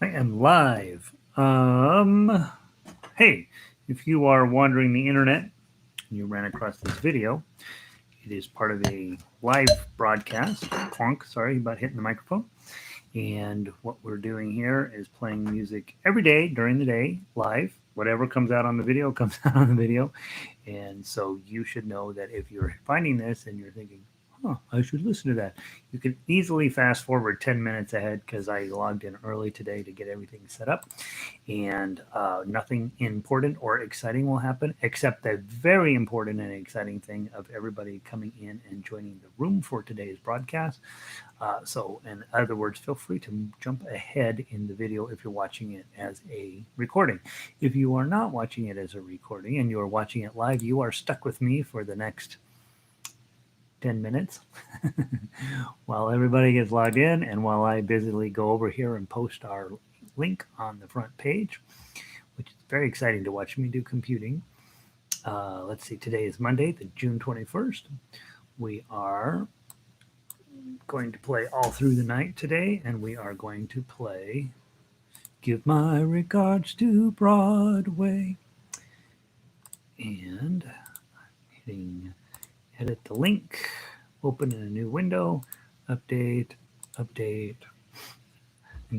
I am live. Hey, if you are wandering the internet and you ran across this video, it is part of a live broadcast. Clunk, sorry about hitting the microphone. And what we're doing here is playing music every day during the day, live. Whatever comes out on the video comes out on the video. And so you should know that if you're finding this and you're thinking, I should listen to that. You can easily fast forward 10 minutes ahead because I logged in early today to get everything set up. And nothing important or exciting will happen except the very important and exciting thing of everybody coming in and joining the room for today's broadcast. So, in other words, feel free to jump ahead in the video if you're watching it as a recording. If you are not watching it as a recording and you are watching it live, you are stuck with me for the next 10 minutes while everybody gets logged in and while I busily go over here and post our link on the front page, which is very exciting to watch me do computing. Let's see, today is Monday, the June 21st. We are going to play all through the night today, and we are going to play Give My Regards to Broadway. And I'm hitting edit the link, open in a new window, update. I'm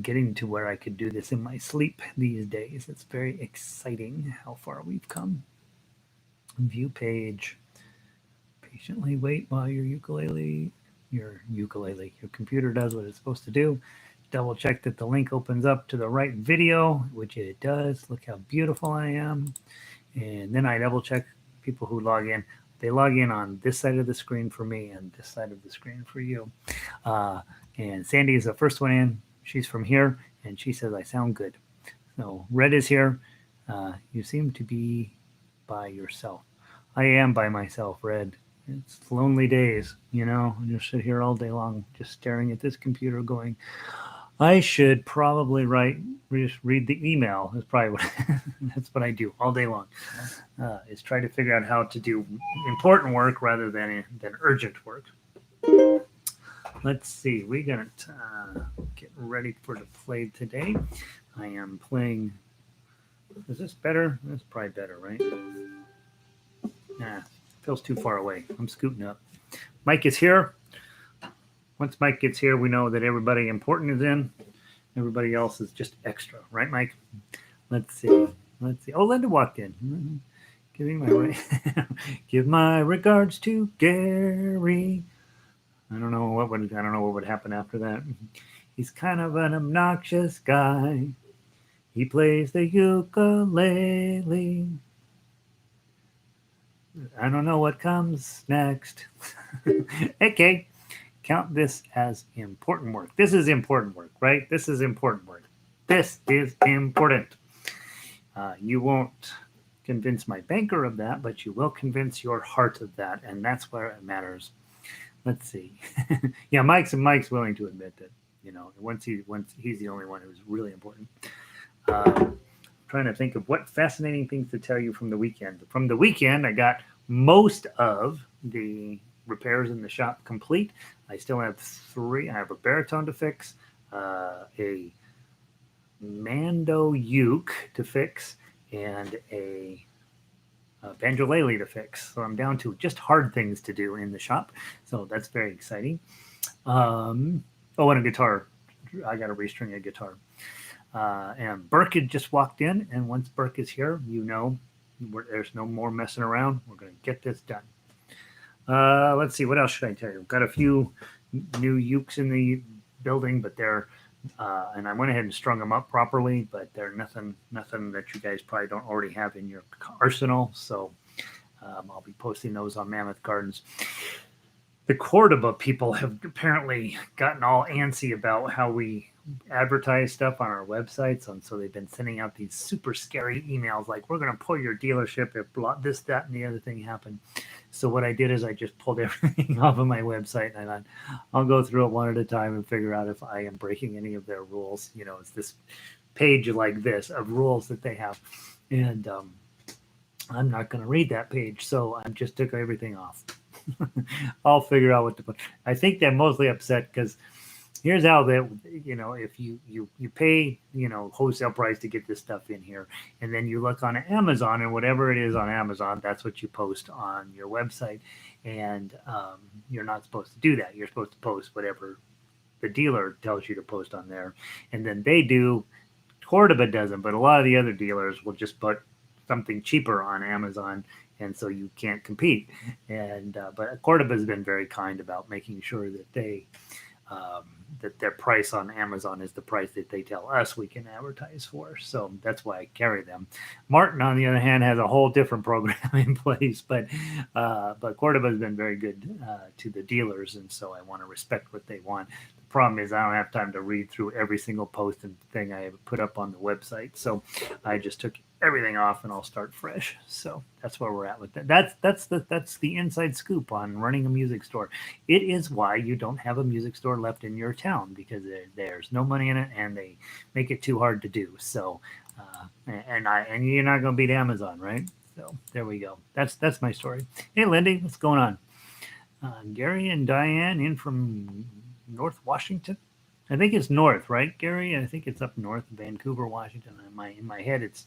getting to where I could do this in my sleep these days. It's very exciting how far we've come. View page. Patiently wait while your computer does what it's supposed to do. Double check that the link opens up to the right video, which it does. Look how beautiful I am. And then I double check people who log in. They log in on this side of the screen for me and this side of the screen for you. And Sandy is the first one in. She's from here, and she says I sound good. So Red is here. You seem to be by yourself. I am by myself, Red. It's lonely days, you know. I just sit here all day long, just staring at this computer, going, I should probably read the email. That's probably what that's what I do all day long. Is try to figure out how to do important work rather than urgent work. Let's see. We're gonna get ready for the play today. I am playing. Is this better? That's probably better, right? Nah, feels too far away. I'm scooting up. Mike is here. Once Mike gets here, we know that everybody important is in. Everybody else is just extra, right, Mike? Let's see. Oh, Linda walked in. Give my regards to Gary. I don't know what would happen after that. He's kind of an obnoxious guy. He plays the ukulele. I don't know what comes next. Okay, count this as important work. This is important work, right? This is important work. This is important. You won't convince my banker of that, but you will convince your heart of that, and that's where it matters. Let's see. Yeah, Mike's willing to admit that, you know, once he's the only one who's really important. Trying to think of what fascinating things to tell you from the weekend. From the weekend, I got most of the repairs in the shop complete. I still have 3. I have a baritone to fix, a mando uke to fix, and a banjolele to fix. So I'm down to just hard things to do in the shop. So that's very exciting. And a guitar. I got to restring a guitar. And Burke had just walked in, and once Burke is here, you know, there's no more messing around. We're going to get this done. Let's see, what else should I tell you? I've got a few new ukes in the building, but they're and I went ahead and strung them up properly, but they're nothing that you guys probably don't already have in your arsenal. So I'll be posting those on Mammoth Gardens. The Cordoba people have apparently gotten all antsy about how we advertise stuff on our websites, and so they've been sending out these super scary emails like, we're going to pull your dealership if this, that, and the other thing happened. So what I did is I just pulled everything off of my website, and I thought, I'll go through it one at a time and figure out if I am breaking any of their rules. You know, it's this page like this of rules that they have, and I'm not going to read that page, so I just took everything off. I'll figure out what to put. I think they're mostly upset because here's how that, if you pay, wholesale price to get this stuff in here, and then you look on Amazon, and whatever it is on Amazon, that's what you post on your website. And you're not supposed to do that. You're supposed to post whatever the dealer tells you to post on there, and then they do. Cordoba doesn't, but a lot of the other dealers will just put something cheaper on Amazon, and so you can't compete. And but Cordoba has been very kind about making sure that um, that their price on Amazon is the price that they tell us we can advertise for. So that's why I carry them. Martin, on the other hand, has a whole different program in place, but Cordoba has been very good to the dealers, and so I want to respect what they want. The problem is I don't have time to read through every single post and thing I put up on the website, so I just took everything off and I'll start fresh. So that's where we're at with that. That's the inside scoop on running a music store. It is why you don't have a music store left in your town, because there's no money in it and they make it too hard to do. So and you're not going to beat Amazon, right? So there we go. That's my story. Hey, Lindy, what's going on? Gary and Diane in from North Washington. I think it's north, right, Gary? I think it's up north, Vancouver, Washington. In my head, it's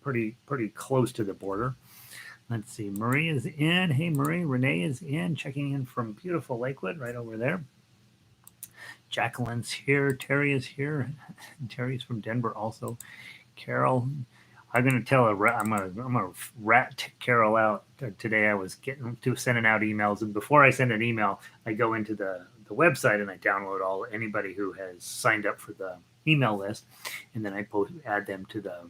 pretty close to the border. Let's see. Marie is in. Hey, Marie. Renee is in, checking in from beautiful Lakewood, right over there. Jacqueline's here. Terry is here. Terry's from Denver, also. Carol, I'm gonna tell I'm gonna rat Carol out today. I was getting to sending out emails, and before I send an email, I go into the website and I download all anybody who has signed up for the email list, and then I add them to the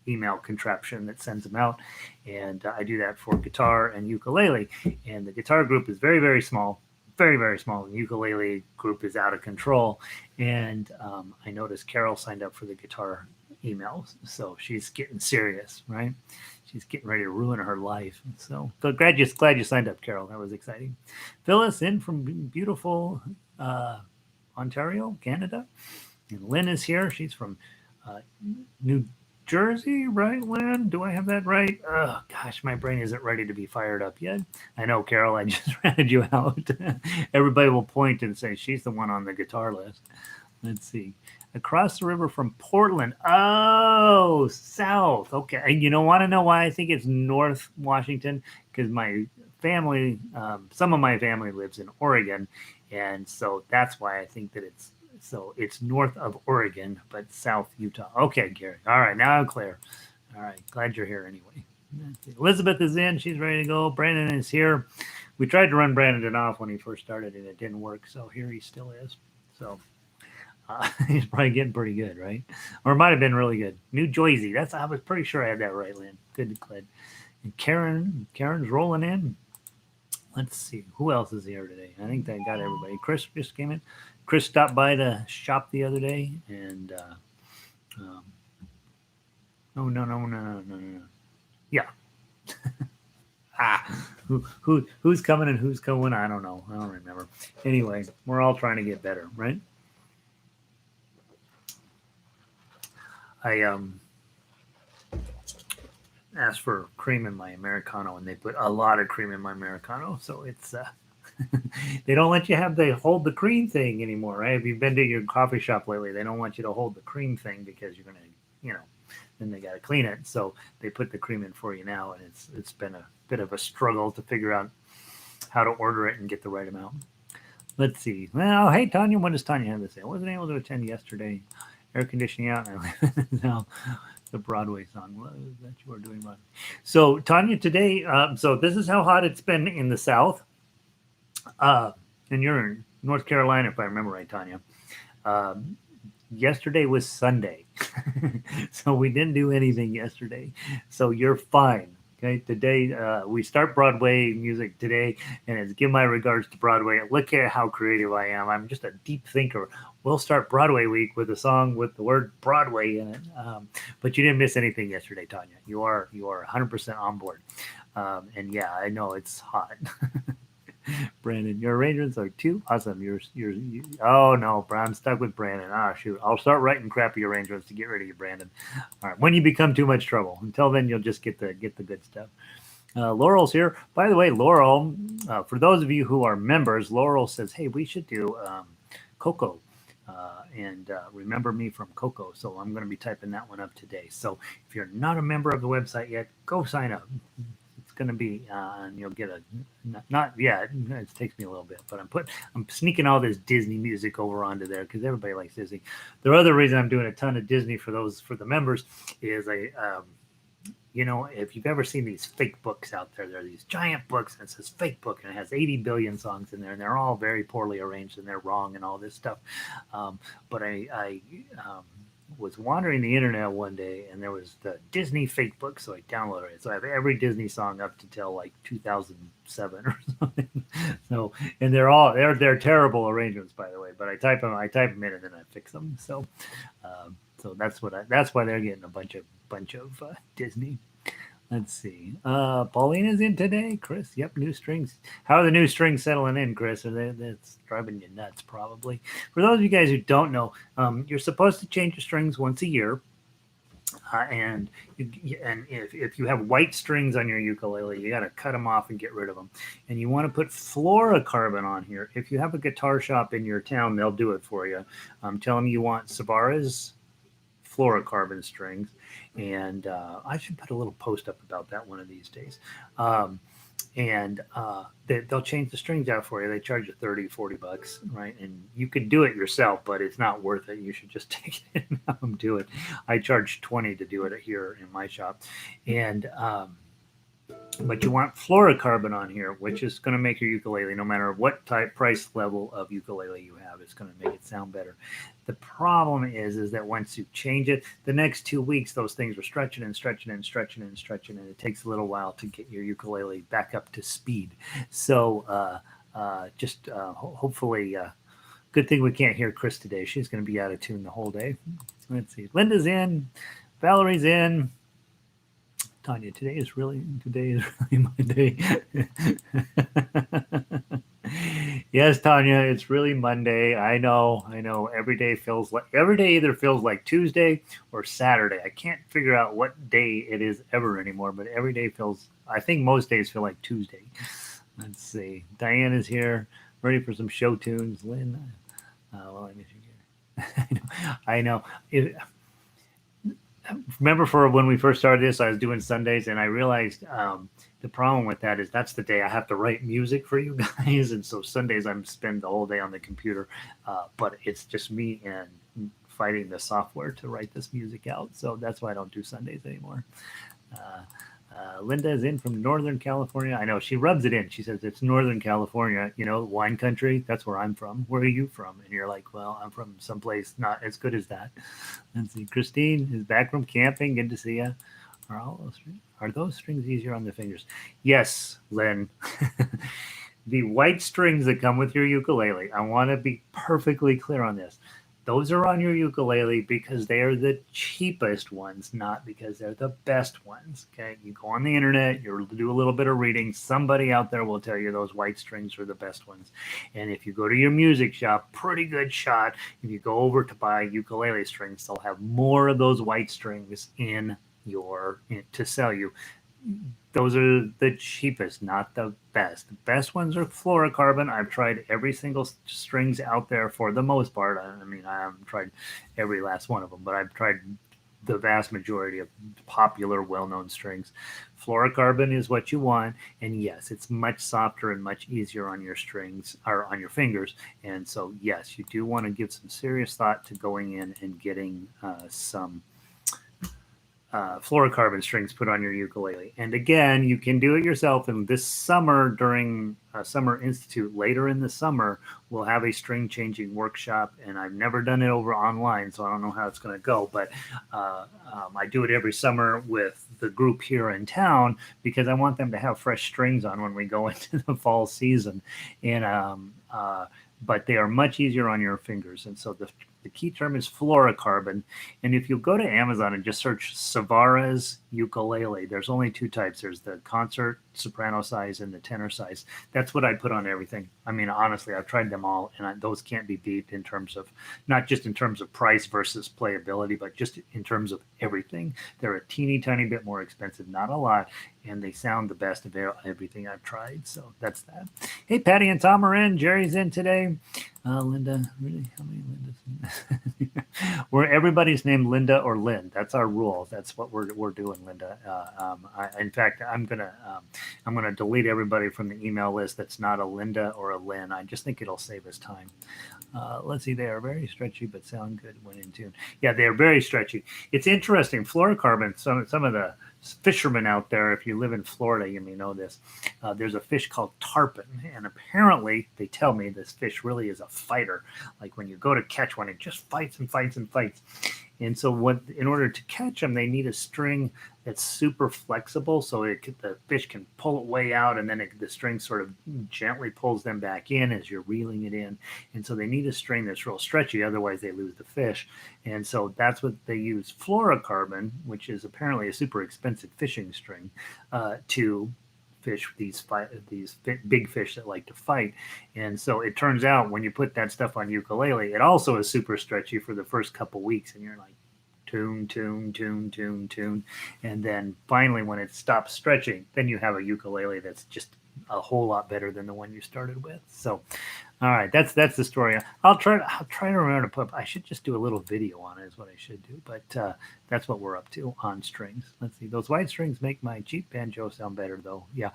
email contraption that sends them out. And I do that for guitar and ukulele. And the guitar group is very, very small, very, very small. The ukulele group is out of control. And I noticed Carol signed up for the guitar emails. So she's getting serious, right? She's getting ready to ruin her life. So glad you signed up, Carol. That was exciting. Phyllis in from beautiful Ontario, Canada. And Lynn is here. She's from New Jersey, right, Lynn? Do I have that right? Oh, gosh, my brain isn't ready to be fired up yet. I know, Carol, I just ratted you out. Everybody will point and say she's the one on the guitar list. Let's see. Across the river from Portland. Oh, south. Okay. And you don't want to know why I think it's North Washington? Because my family, some of my family lives in Oregon. And so that's why I think that it's north of Oregon, but south Utah. Okay, Gary. All right, now I'm clear. All right, glad you're here anyway. Elizabeth is in. She's ready to go. Brandon is here. We tried to run Brandon off when he first started, and it didn't work. So here he still is. So he's probably getting pretty good, right? Or it might have been really good. New Jersey. I was pretty sure I had that right, Lynn. Good, Clint. And Karen's rolling in. Let's see. Who else is here today? I think they got everybody. Chris just came in. Chris stopped by the shop the other day, and no. Yeah. Who's coming and who's going? I don't know. I don't remember. Anyway, we're all trying to get better, right? I asked for cream in my Americano, and they put a lot of cream in my Americano, so it's they don't let you hold the cream thing anymore, right? If you've been to your coffee shop lately, they don't want you to hold the cream thing because you're gonna, then they got to clean it. So they put the cream in for you now, and it's been a bit of a struggle to figure out how to order it and get the right amount. Let's see. Well, hey Tanya, what does Tanya have to say? I wasn't able to attend yesterday. Air conditioning out. Now the Broadway song that you are doing. So Tanya, today, so this is how hot it's been in the South. And you're in North Carolina, if I remember right, Tanya. Yesterday was Sunday, so we didn't do anything yesterday. So you're fine. Okay, today we start Broadway music today, and it's give my regards to Broadway. Look at how creative I am. I'm just a deep thinker. We'll start Broadway week with a song with the word Broadway in it. But you didn't miss anything yesterday, Tanya. You are 100% on board. And yeah, I know it's hot. Brandon, your arrangements are too awesome. Oh no, I'm stuck with Brandon. Shoot, I'll start writing crappy arrangements to get rid of you, Brandon. All right, when you become too much trouble. Until then, you'll just get the good stuff. Laurel's here. By the way, Laurel, for those of you who are members, Laurel says, hey, we should do Coco. And remember me from Coco. So I'm going to be typing that one up today. So if you're not a member of the website yet, go sign up. It's going to be, and you'll get a not yeah. It takes me a little bit, but I'm sneaking all this Disney music over onto there because everybody likes Disney. The other reason I'm doing a ton of Disney for the members is if you've ever seen these fake books out there, there are these giant books and it says fake book and it has 80 billion songs in there and they're all very poorly arranged and they're wrong and all this stuff. But I was wandering the internet one day and there was the Disney fake book, so I downloaded it. So I have every Disney song up to till like 2007 or something. So and they're terrible arrangements, by the way. But I type them in and then I fix them. So that's why they're getting a bunch of Disney. Let's see. Paulina's in today. Chris, yep, new strings. How are the new strings settling in, Chris? That's driving you nuts, probably. For those of you guys who don't know, you're supposed to change your strings once a year. And if you have white strings on your ukulele, you got to cut them off and get rid of them. And you want to put fluorocarbon on here. If you have a guitar shop in your town, they'll do it for you. Tell them you want Savara's fluorocarbon strings, and I should put a little post up about that one of these days. They'll change the strings out for you. They charge you $30-$40, right? And you could do it yourself, but it's not worth it. You should just take it and have them do it. I charge $20 to do it here in my shop, and but you want fluorocarbon on here, which is going to make your ukulele, no matter what type price level of ukulele you have, it's going to make it sound better. The problem is that once you change it, the next 2 weeks, those things are stretching, and it takes a little while to get your ukulele back up to speed. So hopefully, good thing we can't hear Chris today. She's going to be out of tune the whole day. Let's see. Linda's in. Valerie's in. Tanya, today is really my day. Yes, Tanya, it's really Monday. I know. Every day either feels like Tuesday or Saturday. I can't figure out what day it is ever anymore, but every day I think most days feel like Tuesday. Let's see. Diane is here, ready for some show tunes. Lynn, I miss you here. I know. Remember for when we first started this, I was doing Sundays, and I realized the problem with that is that's the day I have to write music for you guys, and so Sundays I spend the whole day on the computer, but it's just me and fighting the software to write this music out, so that's why I don't do Sundays anymore. Linda is in from Northern California. I know she rubs it in. She says it's Northern California, wine country. That's where I'm from. Where are you from? And you're like, well, I'm from someplace not as good as that. Let's see. Christine is back from camping. Good to see you. Are those strings easier on the fingers? Yes, Lynn. The white strings that come with your ukulele, I want to be perfectly clear on this. Those are on your ukulele because they are the cheapest ones, not because they're the best ones. Okay, you go on the internet, you do a little bit of reading. Somebody out there will tell you those white strings are the best ones. And if you go to your music shop, pretty good shot. If you go over to buy ukulele strings, they'll have more of those white strings to sell you. Those are the cheapest, not the best. The best ones are fluorocarbon. I've tried every single strings out there for the most part. I mean, I haven't tried every last one of them, but I've tried the vast majority of popular, well-known strings. Fluorocarbon is what you want, and yes, it's much softer and much easier on your strings or on your fingers. And so, yes, you do want to give some serious thought to going in and getting some fluorocarbon strings put on your ukulele. And again, you can do it yourself. And this summer, during Summer Institute, later in the summer, we'll have a string changing workshop. And I've never done it over online, so I don't know how it's going to go. But I do it every summer with the group here in town because I want them to have fresh strings on when we go into the fall season. And but they are much easier on your fingers. And so the key term is fluorocarbon. And if you go to Amazon and just search Savara's ukulele, there's only two types. There's the concert soprano size and the tenor size. That's what I put on everything. I mean, honestly, I've tried them all, and those can't be beat in terms of not just in terms of price versus playability, but just in terms of everything. They're a teeny tiny bit more expensive, not a lot, and they sound the best of everything I've tried. So that's that. Hey, Patty and Tom are in. Jerry's in today. Linda, really? How many Lindas? Where everybody's named Linda or Lynn. That's our rule. That's what we're doing, Linda. In fact, I'm gonna delete everybody from the email list that's not a Linda or a Lynn. I just think it'll save us time. Let's see. They are very stretchy, but sound good when in tune. Yeah, they are very stretchy. It's interesting. Fluorocarbon. Some of the fishermen out there, if you live in Florida, you may know this. There's a fish called tarpon, and apparently they tell me this fish really is a fighter. Like when you go to catch one, it just fights and fights and fights. And so in order to catch them, they need a string that's super flexible, so the fish can pull it way out, and then the string sort of gently pulls them back in as you're reeling it in. And so they need a string that's real stretchy, otherwise they lose the fish. And so that's what they use fluorocarbon, which is apparently a super expensive fishing string, to fish these big fish that like to fight. And so it turns out when you put that stuff on ukulele, it also is super stretchy for the first couple weeks, and you're like tune, tune, tune, tune, tune. And then finally when it stops stretching, then you have a ukulele that's just a whole lot better than the one you started with. So all right, that's the story. I'll try to remember to put. I should just do a little video on it. Is what I should do. But that's what we're up to on strings. Let's see. Those white strings make my cheap banjo sound better, though. Yeah.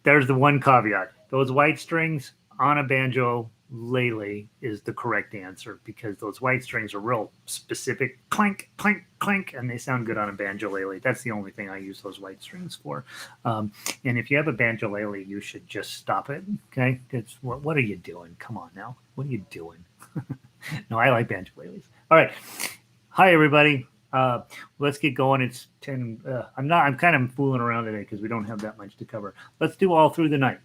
There's the one caveat. Those white strings on a banjo lele is the correct answer, because those white strings are real specific, clank, clank, clank, and they sound good on a banjo lele. That's the only thing I use those white strings for. And if you have a banjo lele, you should just stop it. Okay, what are you doing? Come on now, what are you doing? No, I like banjo leles. All right, hi everybody. Let's get going. It's 10. I'm kind of fooling around today because we don't have that much to cover. Let's do All Through the Night.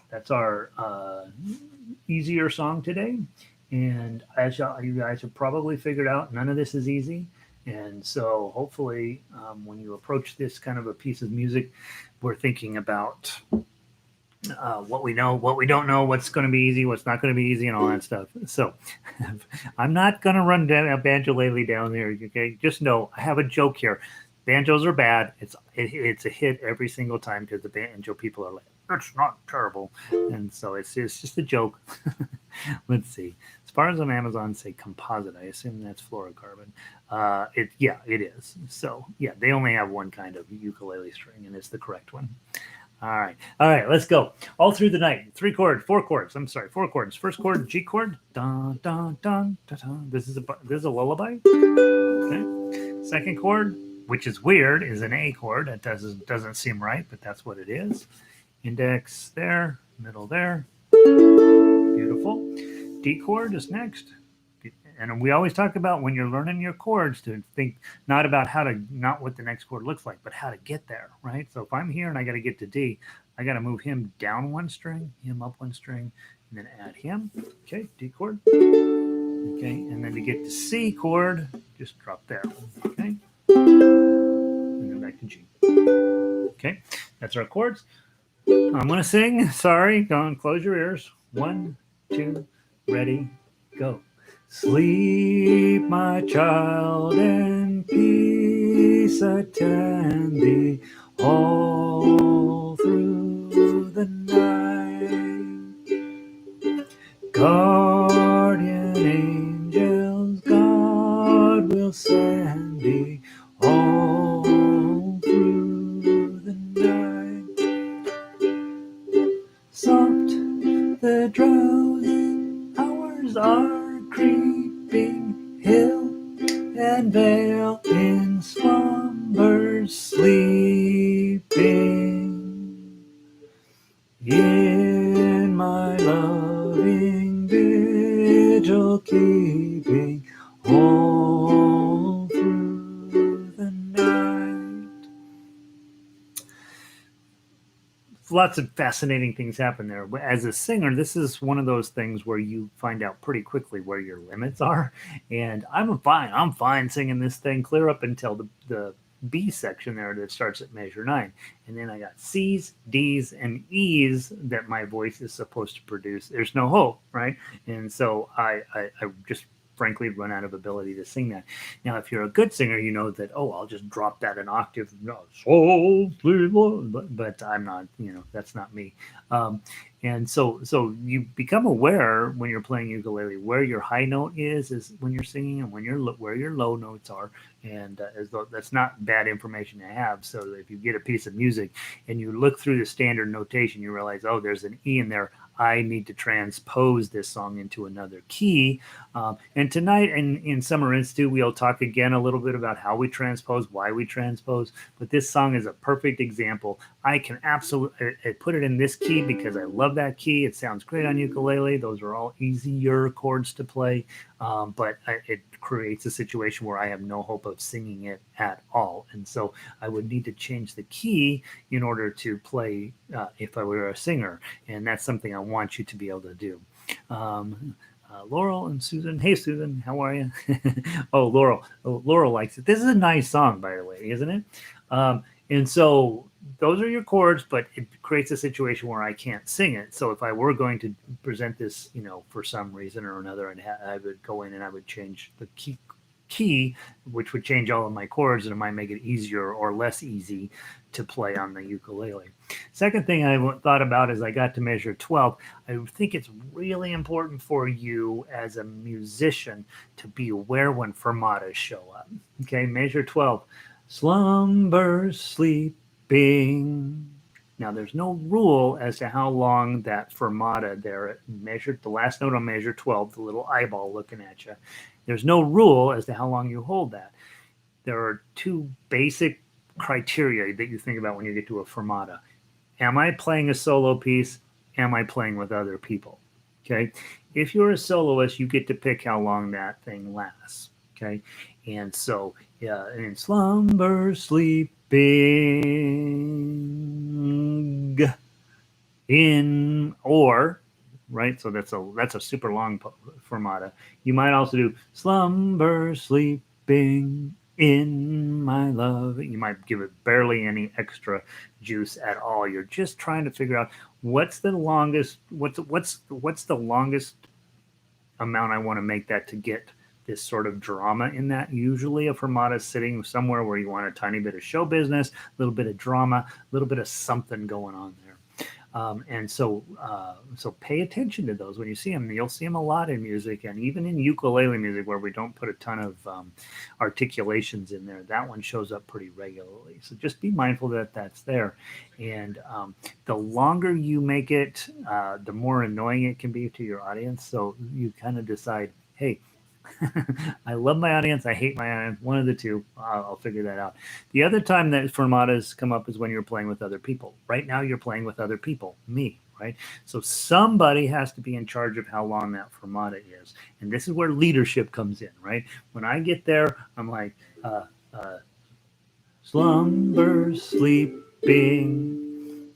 That's our easier song today. And as you guys have probably figured out, none of this is easy. And so hopefully when you approach this kind of a piece of music, we're thinking about what we know, what we don't know, what's going to be easy, what's not going to be easy, and all that stuff. So I'm not going to run down a banjo-lele down there. Okay, just know I have a joke here. Banjos are bad. It's a hit every single time because the banjo people are like, it's not terrible, and so it's just a joke. Let's see. As far as on Amazon say composite, I assume that's fluorocarbon. It is. So yeah, they only have one kind of ukulele string, and it's the correct one. All right, let's go. All Through the Night. 4 chords. Four chords. First chord, G chord. Dun dun dun dun dun. This is a lullaby. Okay. Second chord, which is weird, is an A chord. That doesn't seem right, but that's what it is. Index there, middle there. Beautiful. D chord is next. And we always talk about when you're learning your chords to think not what the next chord looks like, but how to get there, right? So if I'm here and I got to get to D, I got to move him down one string, him up one string, and then add him. Okay, D chord. Okay, and then to get to C chord, just drop there. Okay, and then back to G. Okay, that's our chords. I'm going to sing. Sorry, go on, close your ears. 1, 2, ready, go. Sleep, my child, and peace attend thee all through the night. Guardian angels, God will send thee all through the night. Soft the drowsing hours are creeping, hill and vale in slumber sleeping. In my loving vigil keeping all through the night. Lots of fascinating things happen there. As a singer, this is one of those things where you find out pretty quickly where your limits are. And I'm fine singing this thing clear up until the B section there that starts at measure 9. And then I got C's, D's, and E's that my voice is supposed to produce. There's no hope, right? And so I just frankly run out of ability to sing that. Now, if you're a good singer, you know that, oh, I'll just drop that an octave. No, so, but I'm not, that's not me. Um, and so you become aware when you're playing ukulele where your high note is when you're singing, and where your low notes are. And as though that's not bad information to have. So if you get a piece of music and you look through the standard notation, you realize, oh, there's an E in there. I need to transpose this song into another key. And tonight in Summer Institute, we'll talk again a little bit about how we transpose, why we transpose. But this song is a perfect example. I can absolutely put it in this key because I love that key. It sounds great on ukulele. Those are all easier chords to play. But it creates a situation where I have no hope of singing it at all. And so I would need to change the key in order to play if I were a singer. And that's something I want you to be able to do. Laurel and Susan. Hey, Susan, how are you? Oh, Laurel. Oh, Laurel likes it. This is a nice song, by the way, isn't it? And so those are your chords, but it creates a situation where I can't sing it. So if I were going to present this, for some reason or another, and I would go in and I would change the key, which would change all of my chords, and it might make it easier or less easy to play on the ukulele. Second thing I thought about as I got to measure 12, I think it's really important for you as a musician to be aware when fermatas show up. Okay, measure 12, slumber, sleeping. Now, there's no rule as to how long that fermata there measured, the last note on measure 12, the little eyeball looking at you. There's no rule as to how long you hold that. There are two basic criteria that you think about when you get to a fermata. Am I playing a solo piece? Am I playing with other people? Okay. If you're a soloist, you get to pick how long that thing lasts. Okay. And so, in slumber, sleeping, in, or, right? So that's a super long fermata. You might also do slumber, sleeping, in my love. You might give it barely any extra juice at all. You're just trying to figure out what's the longest amount I want to make that to get this sort of drama in that. Usually a fermata is sitting somewhere where you want a tiny bit of show business, a little bit of drama, a little bit of something going on there. And so pay attention to those when you see them. You'll see them a lot in music, and even in ukulele music where we don't put a ton of articulations in there. That one shows up pretty regularly. So just be mindful that that's there. And the longer you make it, the more annoying it can be to your audience. So you kind of decide, hey, I love my audience. I hate my audience. One of the two. I'll figure that out. The other time that fermatas come up is when you're playing with other people. Right now, you're playing with other people, me, right? So somebody has to be in charge of how long that fermata is. And this is where leadership comes in, right? When I get there, I'm like, slumber, sleeping.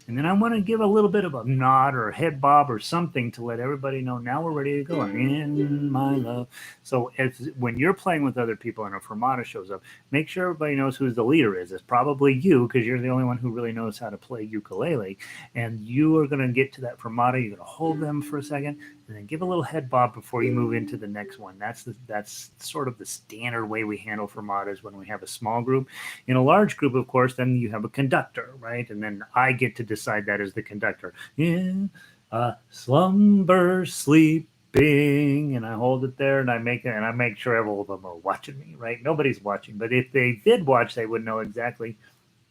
And then I want to give a little bit of a nod or a head bob or something to let everybody know now we're ready to go. In my love. So when you're playing with other people and a fermata shows up, make sure everybody knows who the leader is. It's probably you because you're the only one who really knows how to play ukulele. And you are going to get to that fermata. You're going to hold them for a second and then give a little head bob before you move into the next one. That's sort of the standard way we handle fermatas when we have a small group. In a large group, of course, then you have a conductor, right? And then I get to decide that as the conductor. In slumber, sleeping, and I hold it there, and I make sure all of them are watching me, right? Nobody's watching, but if they did watch, they would know exactly.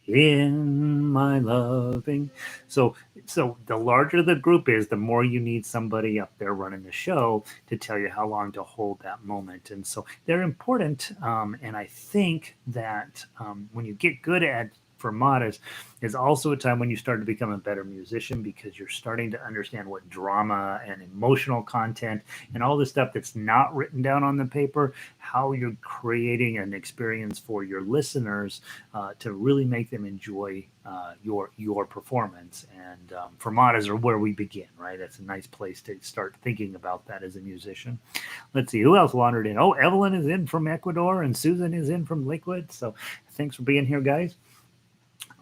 In my loving. So the larger the group is, the more you need somebody up there running the show to tell you how long to hold that moment. And so they're important. And I think that when you get good at for modest is also a time when you start to become a better musician because you're starting to understand what drama and emotional content and all this stuff that's not written down on the paper, how you're creating an experience for your listeners to really make them enjoy your performance. And fermatas are where we begin, right? That's a nice place to start thinking about that as a musician. Let's see who else wandered in. Oh, Evelyn is in from Ecuador and Susan is in from Lakewood. So thanks for being here, guys.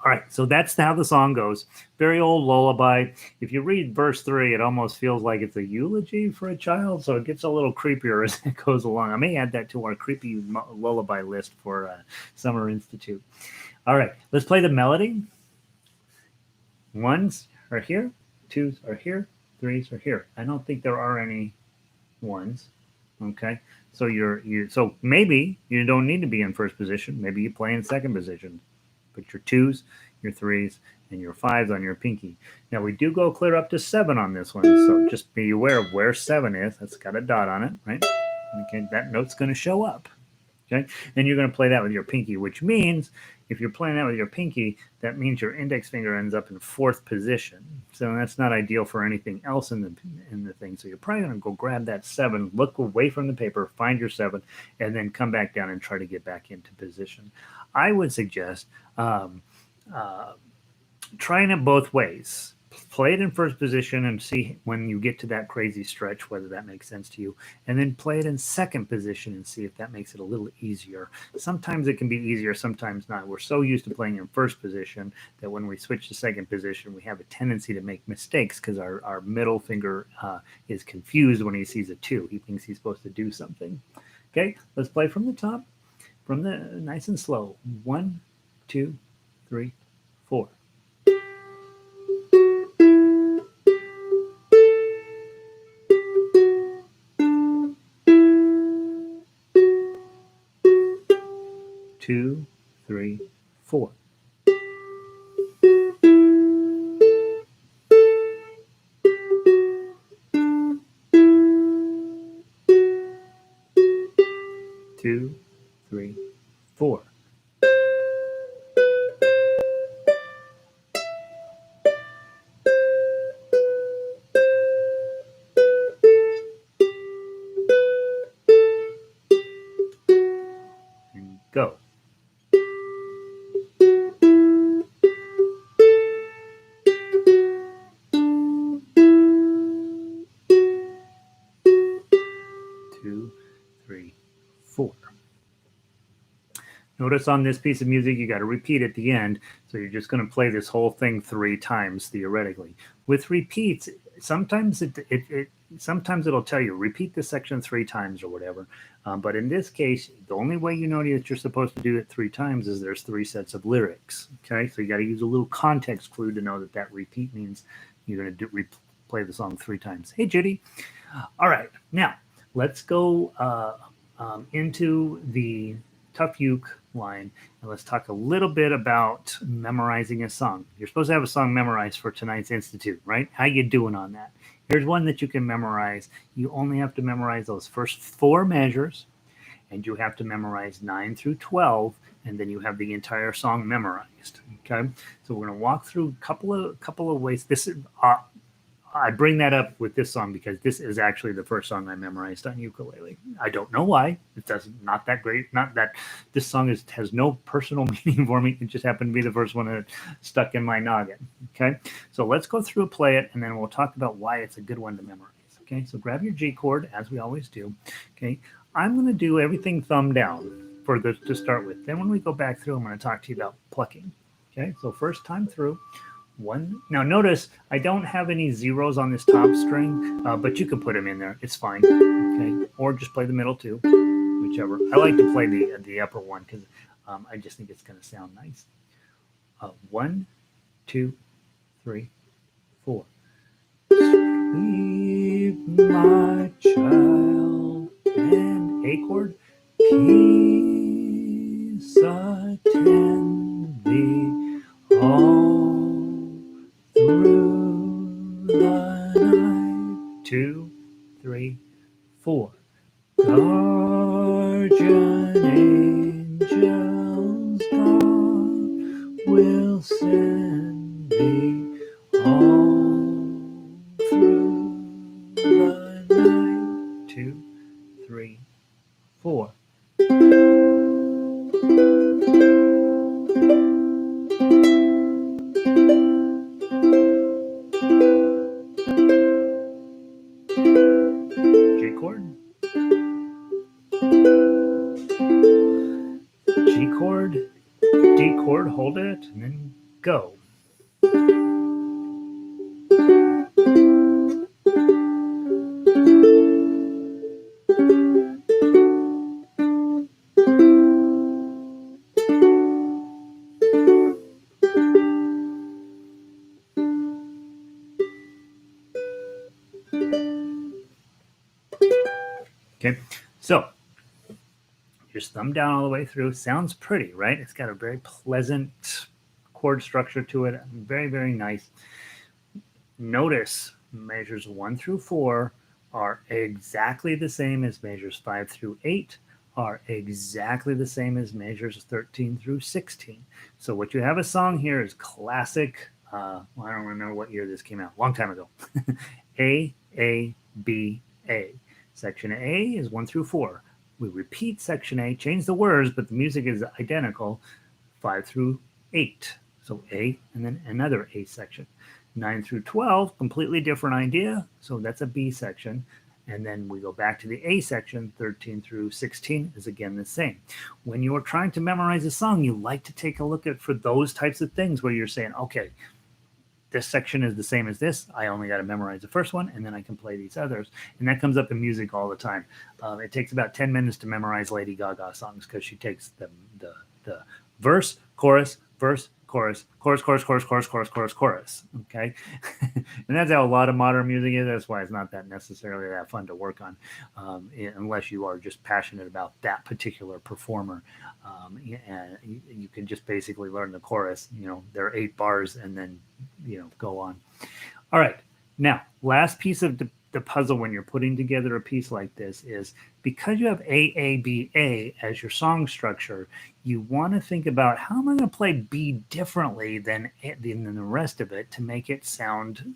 All right, so that's how the song goes. Very old lullaby. If you read verse 3, it almost feels like it's a eulogy for a child, so it gets a little creepier as it goes along. I may add that to our creepy lullaby list for Summer Institute. All right, let's play the melody. Ones are here, twos are here, threes are here. I don't think there are any ones. Okay, so so maybe you don't need to be in first position. Maybe you play in second position. Put your twos, your threes, and your fives on your pinky. Now we do go clear up to 7 on this one, so just be aware of where 7 is. That's got a dot on it, right? Okay, that note's going to show up. Okay, and you're going to play that with your pinky, which means if you're playing that with your pinky, that means your index finger ends up in 4th position. So that's not ideal for anything else in the thing. So you're probably going to go grab that 7, look away from the paper, find your 7, and then come back down and try to get back into position. I would suggest trying it both ways. Play it in first position and see when you get to that crazy stretch whether that makes sense to you, and then play it in second position and see if that makes it a little easier. Sometimes it can be easier, sometimes not. We're so used to playing in first position that when we switch to second position we have a tendency to make mistakes because our middle finger is confused when he sees a 2. He thinks he's supposed to do something. Okay, let's play from the top, from the nice and slow. 1, 2, 3, 4. Two, 3, 4. Two, 3, 4. And go. Two, 3, 4. Notice on this piece of music, you got to repeat at the end. So you're just going to play this whole thing 3 times theoretically. With repeats, sometimes sometimes it'll tell you repeat this section 3 times or whatever. But in this case, the only way you know that you're supposed to do it 3 times is there's 3 sets of lyrics. Okay, so you got to use a little context clue to know that that repeat means you're going to play the song 3 times. Hey, Judy. All right, now let's go into the tough uke line, and let's talk a little bit about memorizing a song. You're supposed to have a song memorized for tonight's institute, right? How you doing on that? Here's one that you can memorize. You only have to memorize those first 4 measures, and you have to memorize 9 through 12, and then you have the entire song memorized. Okay, so we're going to walk through a couple of ways. This is I bring that up with this song because this is actually the first song I memorized on ukulele. I don't know why. It doesn't, not that great. Not that this song has no personal meaning for me. It just happened to be the first one that stuck in my noggin. Okay, so let's go through and play it, and then we'll talk about why it's a good one to memorize. Okay, so grab your G chord as we always do. Okay, I'm going to do everything thumb down for this to start with. Then when we go back through, I'm going to talk to you about plucking. Okay, so first time through. 1. Now notice I don't have any zeros on this top string, but you can put them in there. It's fine. Okay, or just play the middle 2, whichever. I like to play the upper one because I just think it's going to sound nice. 1, 2, 3, 4. Sleep, my child, and A chord. Peace attend thee all through the night. 2, 3, 4. Guardian angels guard will send me all through the night. 2, 3, 4. G chord, G chord, D chord, hold it, and then go. Okay, so just thumb down all the way through. Sounds pretty, right? It's got a very pleasant chord structure to it. Very, very nice. Notice measures 1 through 4 are exactly the same as measures 5 through 8 are exactly the same as measures 13 through 16. So what you have a song here is classic. Well, I don't remember what year this came out. Long time ago. A, B, A. Section A is 1 through 4. We repeat section A, change the words, but the music is identical, 5 through 8. So A and then another A section. 9 through 12, completely different idea. So that's a B section. And then we go back to the A section. 13 through 16 is again the same. When you're trying to memorize a song, you like to take a look at for those types of things where you're saying, okay, this section is the same as this. I only got to memorize the first one, and then I can play these others. And that comes up in music all the time. It takes about 10 minutes to memorize Lady Gaga songs because she takes the verse, chorus, verse, chorus, chorus, chorus, chorus, chorus, chorus, chorus, chorus. Okay, and that's how a lot of modern music is. That's why it's not that necessarily that fun to work on, unless you are just passionate about that particular performer. And you can just basically learn the chorus. You know, there are 8 bars, and then go on. All right, now last piece of the puzzle when you're putting together a piece like this is because you have A, as your song structure, you want to think about how am I going to play B differently than the rest of it to make it sound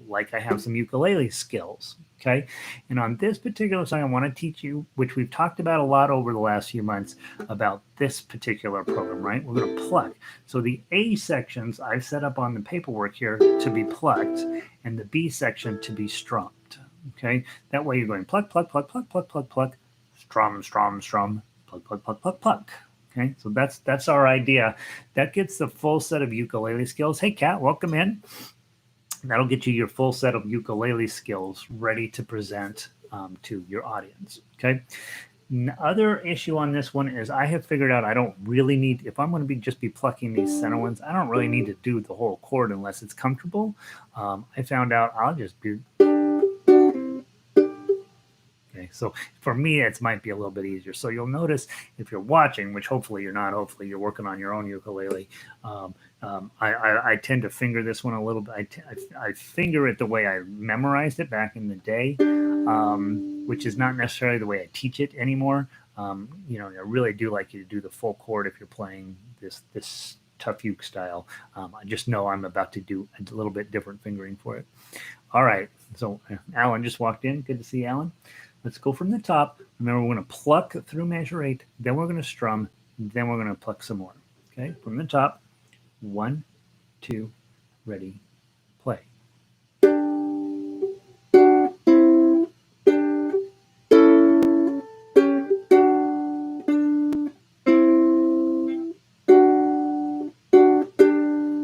like I have some ukulele skills. Okay. And on this particular song, I want to teach you, which we've talked about a lot over the last few months, about this particular program, right? We're going to pluck. So the A sections I've set up on the paperwork here to be plucked and the B section to be strummed. Okay. That way you're going pluck, pluck, pluck, pluck, pluck, pluck, pluck, strum, strum, strum, pluck, pluck, pluck, pluck, pluck. Okay. So that's our idea. That gets the full set of ukulele skills. Hey, Kat, welcome in. That'll get you your full set of ukulele skills ready to present to your audience. Okay. Other issue on this one is I have figured out I don't really need, if I'm going to just be plucking these center ones, I don't really need to do the whole chord unless it's comfortable. I found out I'll just do. Okay, so for me, it might be a little bit easier. So you'll notice if you're watching, which hopefully you're not, hopefully you're working on your own ukulele. I tend to finger this one a little bit. I finger it the way I memorized it back in the day, which is not necessarily the way I teach it anymore. I really do like you to do the full chord if you're playing this tough uke style. I just know I'm about to do a little bit different fingering for it. All right, so Alan just walked in. Good to see Alan. Let's go from the top. Remember, we're going to pluck through measure 8, then we're going to strum, then we're going to pluck some more. Okay, from the top. 1, 2, ready, play. And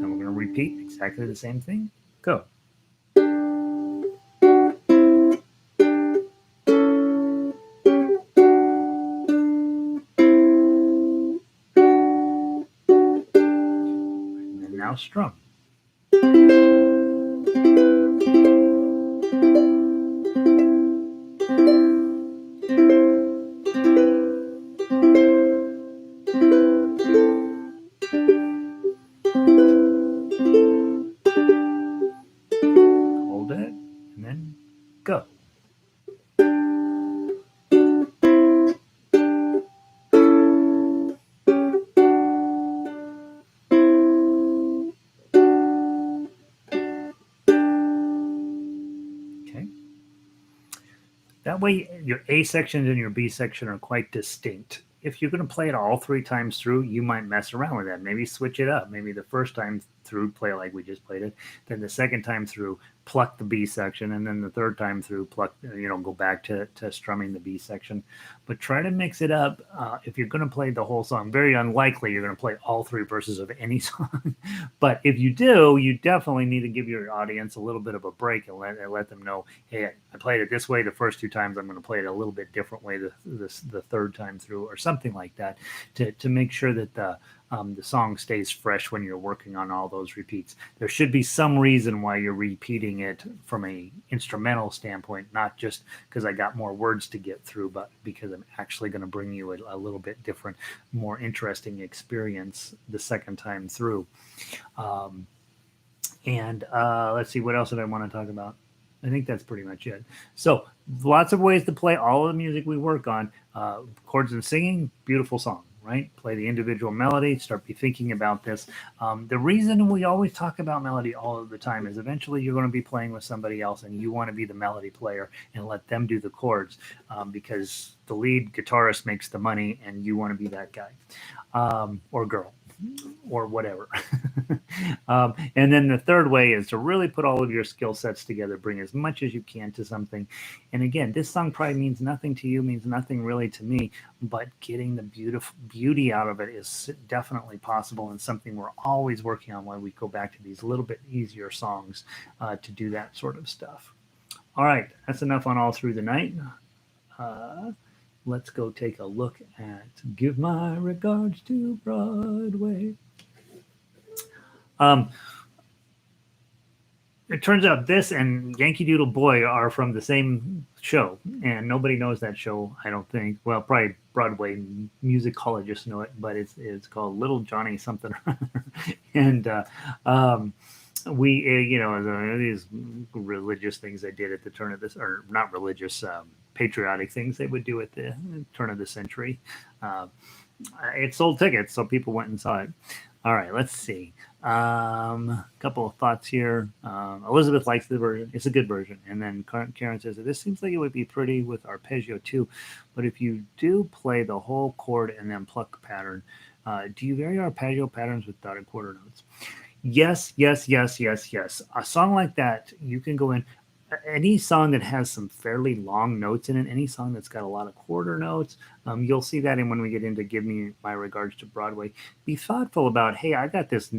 we're going to repeat exactly the same thing. Go. Now strum. Hold it, and then go. That way, your A section and your B section are quite distinct. If you're going to play it all 3 times through, you might mess around with that. Maybe switch it up. Maybe the first time through, play like we just played it. Then the second time through, pluck the B section. And then the third time through, go back to strumming the B section. But try to mix it up. If you're going to play the whole song, very unlikely you're going to play all 3 verses of any song. But if you do, you definitely need to give your audience a little bit of a break and let them know, hey, I played it this way the first 2 times. I'm going to play it a little bit different way the third time through, or something like that, to make sure that the song stays fresh when you're working on all those repeats. There should be some reason why you're repeating it from a instrumental standpoint, not just because I got more words to get through, but because I'm actually going to bring you a little bit different, more interesting experience the second time through. Um, and let's see, what else did I want to talk about? I think that's pretty much it. So, lots of ways to play all of the music we work on. Chords and singing, beautiful song, right? Play the individual melody, start be thinking about this. The reason we always talk about melody all of the time is eventually you're going to be playing with somebody else and you want to be the melody player and let them do the chords, because the lead guitarist makes the money and you want to be that guy, or girl, or whatever. And then the third way is to really put all of your skill sets together, bring as much as you can to something. And again, this song probably means nothing to you, means nothing really to me, but getting the beautiful beauty out of it is definitely possible, and something we're always working on when we go back to these little bit easier songs, to do that sort of stuff. All right, that's enough on All Through the Night. Uh, let's go take a look at Give My Regards to Broadway. Um, it turns out this and Yankee Doodle Boy are from the same show, and nobody knows that show, I don't think. Well, probably Broadway musicologists know it, but it's called Little Johnny something. And we, these religious things they did at the turn of this, or not religious, patriotic things they would do at the turn of the century. Uh, it sold tickets, so people went and saw it. All right, let's see. A couple of thoughts here. Elizabeth likes the version. It's a good version. And then Karen says, this seems like it would be pretty with arpeggio too. But if you do play the whole chord and then pluck pattern, do you vary arpeggio patterns with dotted quarter notes? Yes, yes, yes, yes, yes. A song like that, you can go in any song that has some fairly long notes in it, any song that's got a lot of quarter notes, you'll see that in when we get into Give Me My Regards to Broadway. Be thoughtful about, hey, I got this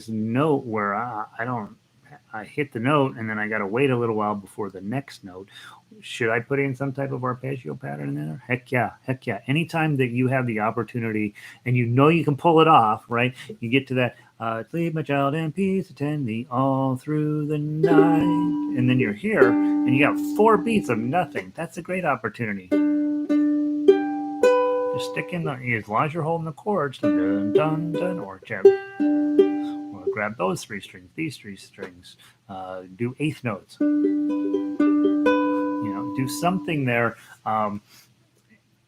note where I hit the note and then I got to wait a little while before the next note. Should I put in some type of arpeggio pattern in there? Heck yeah, heck yeah. Anytime that you have the opportunity and you know you can pull it off, right? You get to that, leave my child in peace, attend me all through the night. And then you're here and you got 4 beats of nothing. That's a great opportunity. Just stick in as long as you're holding the chords, dun, dun, dun, or grab those 3 strings, these 3 strings, do eighth notes. Do something there.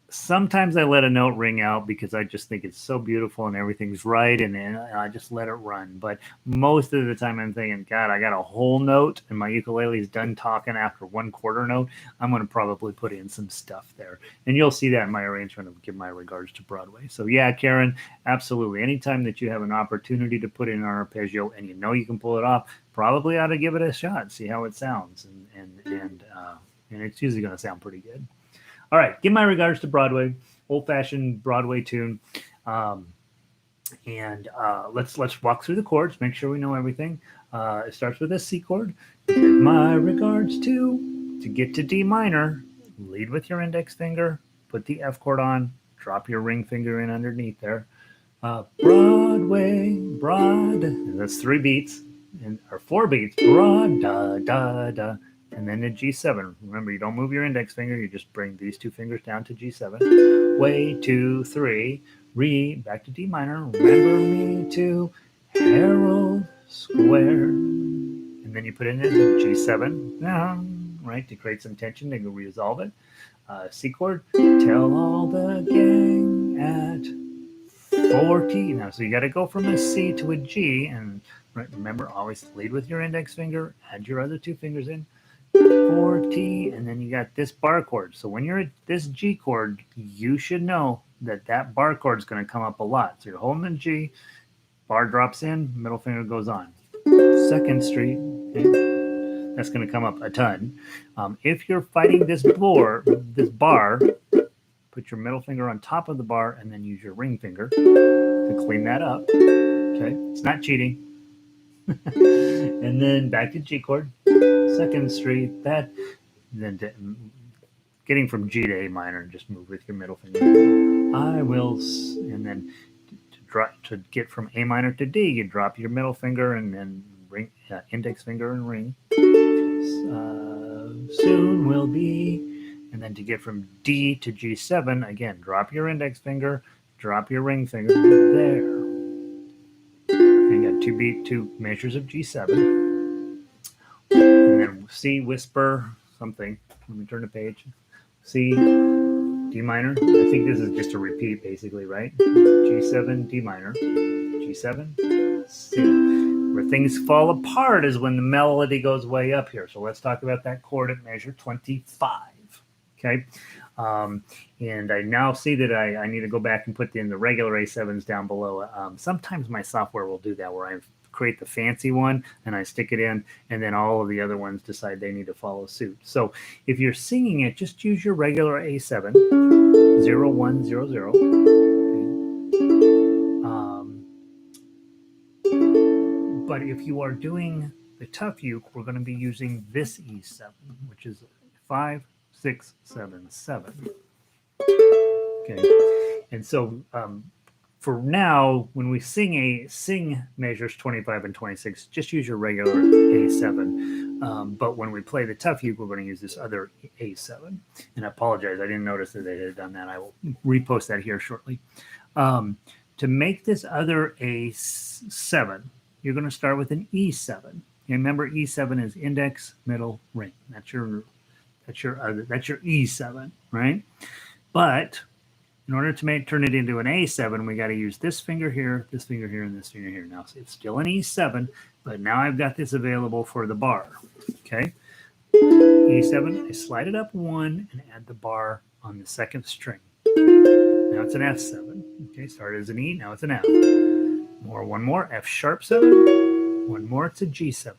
Sometimes I let a note ring out because I just think it's so beautiful and everything's right, and I just let it run. But most of the time I'm thinking, God, I got a whole note and my ukulele is done talking after 1 quarter note. I'm going to probably put in some stuff there. And you'll see that in my arrangement of Give My Regards to Broadway. So yeah, Karen, absolutely. Anytime that you have an opportunity to put in an arpeggio and you know you can pull it off, probably ought to give it a shot, see how it sounds. And it's usually going to sound pretty good. All right, Give My Regards to Broadway, old-fashioned Broadway tune, and let's walk through the chords, make sure we know everything. It starts with a C chord. Give my regards to get to D minor. Lead with your index finger. Put the F chord on. Drop your ring finger in underneath there. Broadway, broad. And that's 3 beats, or 4 beats. Broad, da da da. And then to G7. Remember, you don't move your index finger. You just bring these 2 fingers down to G7. Way, 2, 3. Re, back to D minor. Remember me to Herald Square. And then you put it in G7, right, to create some tension to resolve it. C chord. Tell all the gang at 40. Now, so you got to go from a C to a G. And remember, always lead with your index finger. Add your other 2 fingers in. 4 T, and then you got this bar chord. So when you're at this G chord, you should know that that bar chord is going to come up a lot. So you're holding the G, bar drops in, middle finger goes on. Second street, okay, that's going to come up a ton. If you're fighting this bar, put your middle finger on top of the bar and then use your ring finger to clean that up. Okay, it's not cheating. And then back to G chord, second street, that, then getting from G to A minor, just move with your middle finger. I will, and then to get from A minor to D, you drop your middle finger and then ring, index finger and ring. Soon will be, and then to get from D to G7, again, drop your index finger, drop your ring finger, there. And you got two measures of G7. And then C, whisper, something. Let me turn the page. C, D minor. I think this is just a repeat, basically, right? G7, D minor, G7, C. Where things fall apart is when the melody goes way up here. So let's talk about that chord at measure 25. Okay. And I now see that I need to go back and put in the regular A7s down below. Sometimes my software will do that, where I create the fancy one and I stick it in, and then all of the other ones decide they need to follow suit. So if you're singing it, just use your regular A7, 0, 1, 0, 0. But if you are doing the tough uke, we're going to be using this E7, which is 5, 6, 7, 7. Okay, and so for now, when we sing measures 25 and 26, just use your regular A7. But when we play the tough uke, we're going to use this other A7. And I apologize, I didn't notice that they had done that. I will repost that here shortly. To make this other A7, you're going to start with an E7. And remember, E7 is index, middle, ring. That's your E7, right? But in order to turn it into an A7, we got to use this finger here, and this finger here. Now, see, it's still an E7, but now I've got this available for the bar. Okay, E7. I slide it up 1 and add the bar on the second string. Now it's an F7. Okay, started as an E, now it's an F. One more, F sharp 7. One more, it's a G7.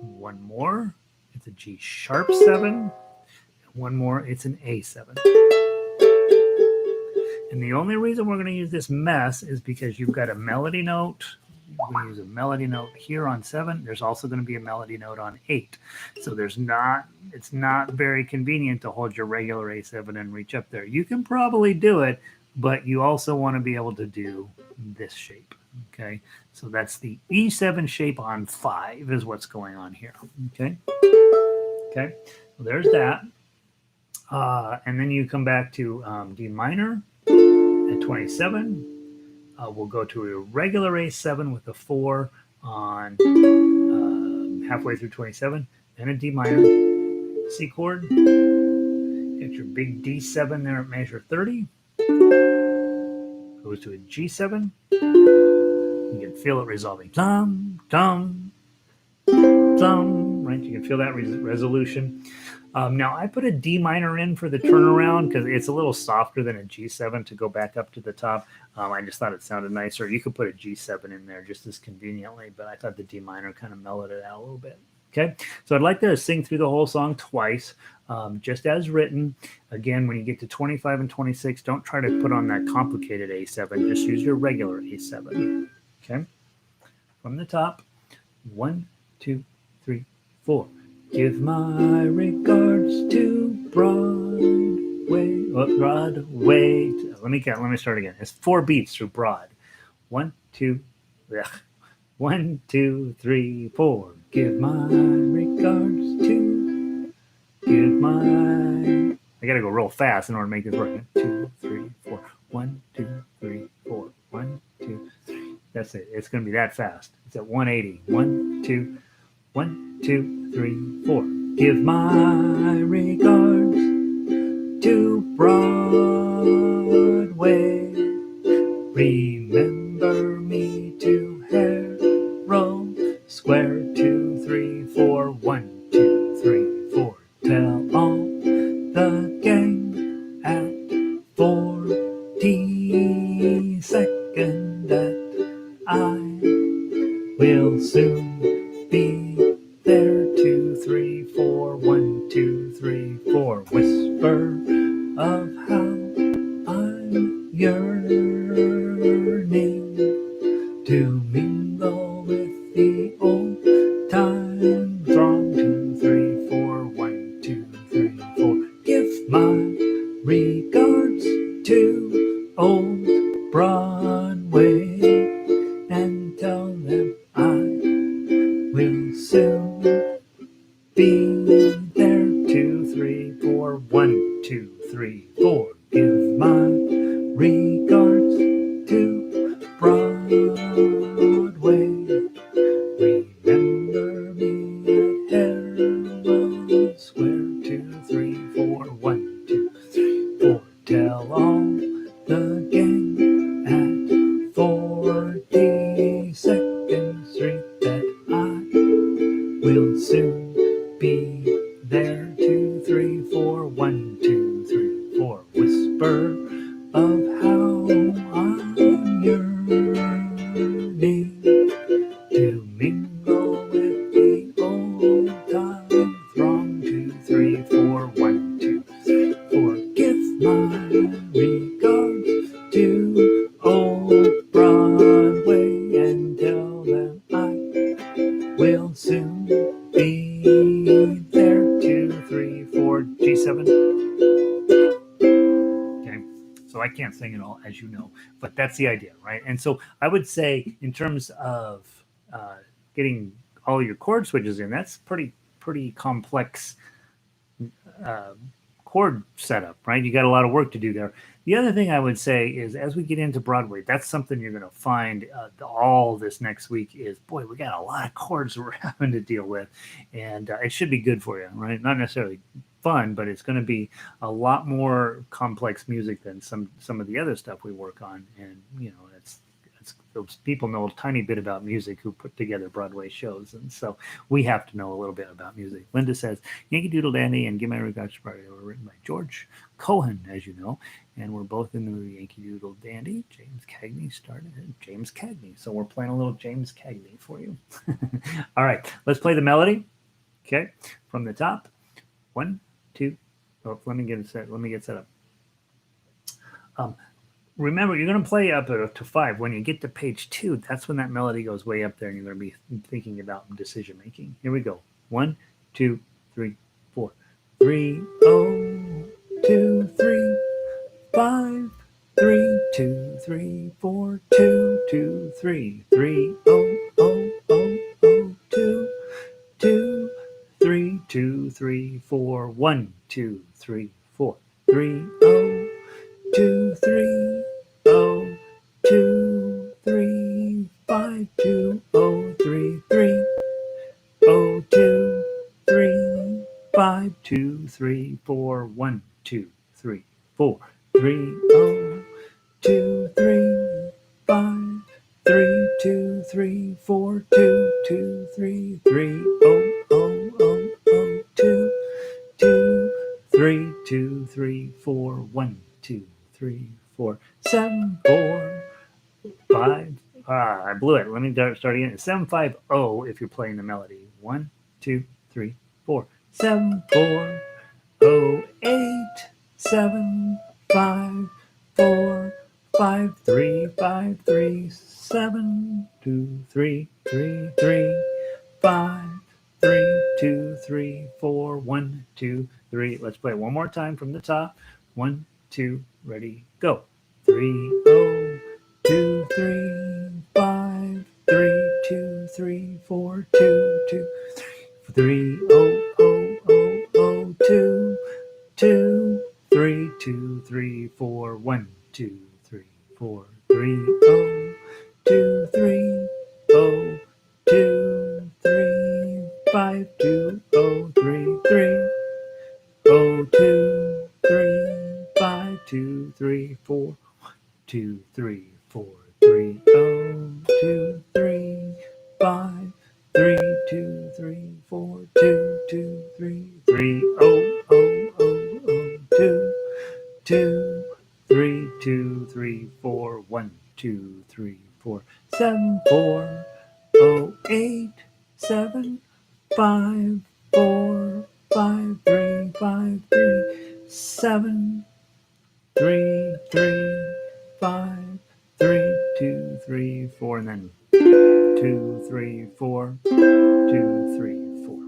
One more, it's a G sharp 7. One more, it's an A7. And the only reason we're going to use this mess is because you've got a melody note. We're going to use a melody note here on 7. There's also going to be a melody note on 8. So it's not very convenient to hold your regular A7 and reach up there. You can probably do it, but you also want to be able to do this shape. Okay, so that's the E7 shape on 5 is what's going on here. Okay, well, there's that. And then you come back to D minor at 27. We'll go to a regular A7 with a 4 on halfway through 27, then a D minor, C chord. Get your big D7 there at measure 30. Goes to a G7. You can feel it resolving. Dum, dum, dum, right? You can feel that resolution. Now, I put a D minor in for the turnaround because it's a little softer than a G7 to go back up to the top. I just thought it sounded nicer. You could put a G7 in there just as conveniently, but I thought the D minor kind of mellowed it out a little bit. Okay, so I'd like to sing through the whole song twice, just as written. Again, when you get to 25 and 26, don't try to put on that complicated A7. Just use your regular A7. Okay, from the top, 1, 2, 3, 4. Give my regards to Broadway. Broadway. Let me start again. It's 4 beats through Broad. 1, 2, 3, 4. Give my regards to. I gotta go real fast in order to make this work. 1, 2, 3, 4. 1, 2, 3, 4. 1, 2, 3. That's it. It's gonna be that fast. It's at 180. 1, 2, 1, 2, 3, 4. Give my regards to Broadway. Remember me to Harold Square. 2, 3, 4. 1, the gang at 42nd that I will soon be there. 2, 3, 4, 1, 2, 3, 4. Whisper of how I'm yearning to mingle with the old time throng. 2, 3, 4, 1, 2, 3, 4. Give my regards to old Broadway and tell them I will soon be there. 2, 3, 4, 1, 2, 3, 4. Give my regards to Broadway. Remember me at Herald Square. 2, 3, 4, 1, 2, 3, 4. Tell all the gang at 42nd Street that I will soon be there. 2, 3, 4, 1, 2, 3, 4. Whisper of how I'm yearning to mingle with the old time throng. 2, 3, 4, 1, 2, 3, 4. Give my regards to old Broadway and tell them I will soon be there. 2, 3, 4, G7. Okay, so I can't sing it all, as you know, but that's the idea, right? And so I would say, in terms of getting all your chord switches in, that's pretty complex uh, chord setup, right? You got a lot of work to do there. The other thing I would say is, as we get into Broadway, that's something you're going to find all this next week is, boy, we got a lot of chords we're having to deal with, and it should be good for you, right? Not necessarily fun, but it's going to be a lot more complex music than some of the other stuff we work on, and it's those people know a tiny bit about music who put together Broadway shows, and so we have to know a little bit about music. Linda says, Yankee Doodle Dandy and Give My Regards to Broadway were written by George Cohan, as you know, and we're both in the movie Yankee Doodle Dandy. James Cagney started it. James Cagney. So we're playing a little James Cagney for you. All right, let's play the melody. Okay, from the top. 1, 2. Oh, let me get set up. Remember, you're going to play up to 5. When you get to page 2, that's when that melody goes way up there, and you're going to be thinking about decision making. Here we go. 1, 2, 3, 4. 3, 0, 2, 3, 5. 3, 2, 3, 4. 2, 2, 3, 3, 0, 0, 0, 0, 2, 2, 3, 2, 3, 4. 1, 2, 3, 4. 3, 0, 2, 3, 0, 2, 3, 5, 2, 0, 3, 3, 0, 2, 3, 5, 2, 3, 4, 1, 2, 3, 4, 3, 0, 2, 3, 5, 3, 2, 3, 4, 2, 2, 3, 3, 0, 0, 0, 0, 2, 2, 3, 2, 3, 4, 1, 2, 3, 4, 7, 4, 5. I blew it. Let me start again. 7, 5, 0 if you're playing the melody. 1, 2, 3, 4. 7, 4, 0, 8, 7, 5, 4, 5, 3, 5, 3, 7, 2, 3, 3, 3, 5, 3, 2, 3, 4, 1, 2, 3. Let's play it one more time from the top. 1, 2, ready, go. 3, 0, 2, 3, 5, 3, 2, 3, 4, 2, 2, 3, 0, 0, 0, 0, 2, 2, 3, 2, 3, 4, 1, 2, 3, 4, 3, 0, 2, 3, 0, 2, 3, 5, 2, 0, 3, 3, 0, 2, 3, 5, 2, 3, 4, 2, 3, 4, 3, 0, 2, 3, 5, 3, 2, 3, 4, 2, 2, 3, 3, 0, 0, 0, 0, 2, 2, 3, 2, 3, 4, 1, 2, 3, 4, 7, 4, 0, 8, 7, 5, 4, 5, 3, 5, 3, 7, 3, 3, 5, 3, 2, 3, 4, and then 2, 3, 4, 2, 3, 4.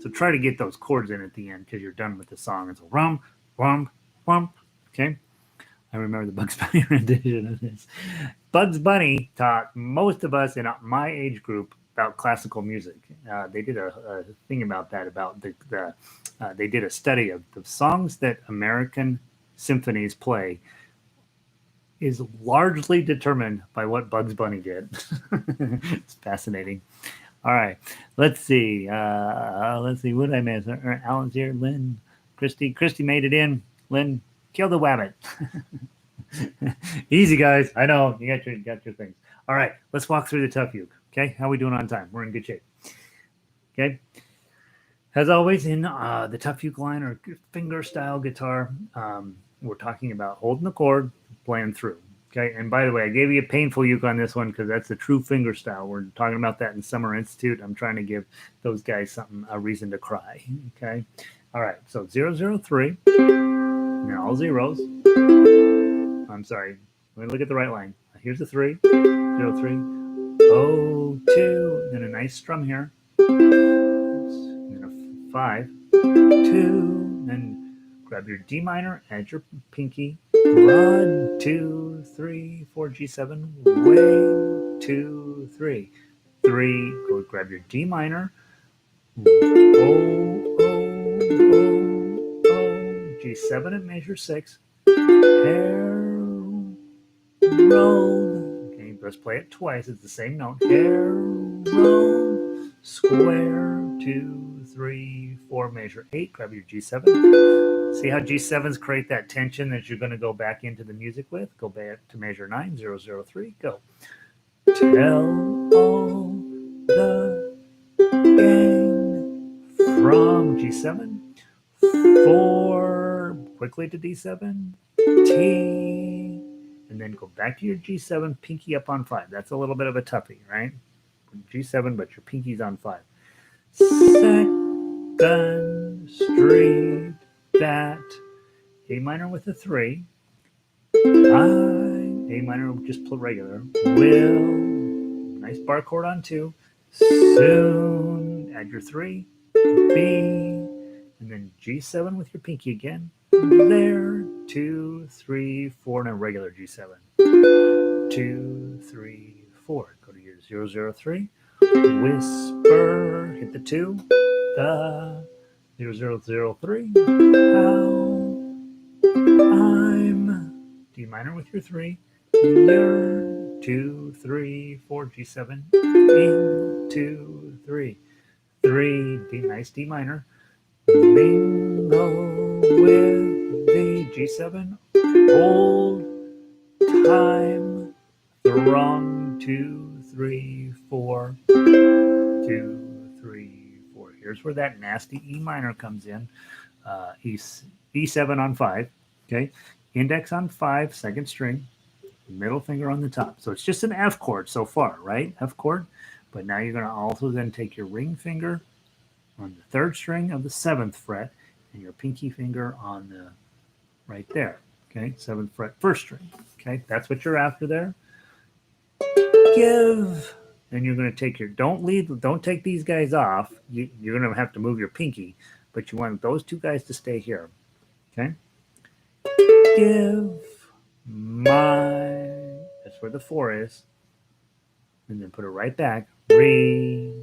So try to get those chords in at the end because you're done with the song. It's a rum, rum, rum. Okay. I remember the Bugs Bunny rendition of this. Bugs Bunny taught most of us in my age group about classical music. They did a thing about that, about they did a study of the songs that American symphonies play is largely determined by what Bugs Bunny did. It's fascinating. All right, let's see. Let's see. What did I miss? Alan's here. Lynn, Christy made it in. Lynn, kill the wabbit. Easy, guys. I know you got your things. All right, let's walk through the tough uke. Okay, how are we doing on time? We're in good shape. Okay. As always, in the tough uke line or finger style guitar, we're talking about holding the chord, playing through. Okay, and by the way, I gave you a painful uke on this one because that's the true finger style. We're talking about that in Summer Institute. I'm trying to give those guys a reason to cry. Okay, all right. So 003, now all zeros. I'm sorry. Let me look at the right line. Here's a 3, 0, 3, 0, 2, then a nice strum here. Then a 5, 2, then grab your D minor, add your pinky, broad, 2, 3, 4, G7, way, 2, 3, 3, go grab your D minor, O, O, O, O, G7 at measure 6, harold, okay, let's play it twice, it's the same note, harold, square, 2, 3, 4, measure 8, grab your G7. See how G7s create that tension that you're going to go back into the music with? Go back to measure 9, 0, 0, 3, go. Tell all the gang from G7, 4, quickly to D7, T, and then go back to your G7, pinky up on 5. That's a little bit of a toughie, right? G7, but your pinky's on 5. Second street, that, A minor with a 3, A minor just play regular, will, nice bar chord on 2, soon, add your 3, B, and then G7 with your pinky again, there, 2, 3, 4, and a regular G7, 2, 3, 4, go to your 0, 0, 3, whisper, hit the 2, the 0, 0, 0, 3, how I'm, D minor with your 3, you're 2, 3, 4, G7, in 2, 3, 3, D, nice D minor, mingle with the G7, old time, throng, 2, 3, 4, 2, 3, 4. Here's where that nasty E minor comes in. E7 on 5, okay? Index on 5, second string, middle finger on the top. So it's just an F chord so far, right? F chord. But now you're going to also then take your ring finger on the 3rd string of the 7th fret and your pinky finger on the right there, okay? 7th fret, 1st string, okay? That's what you're after there. Give. And you're going to take your, don't take these guys off. You're going to have to move your pinky, but you want those 2 guys to stay here, okay? Give my, that's where the 4 is, and then put it right back, re,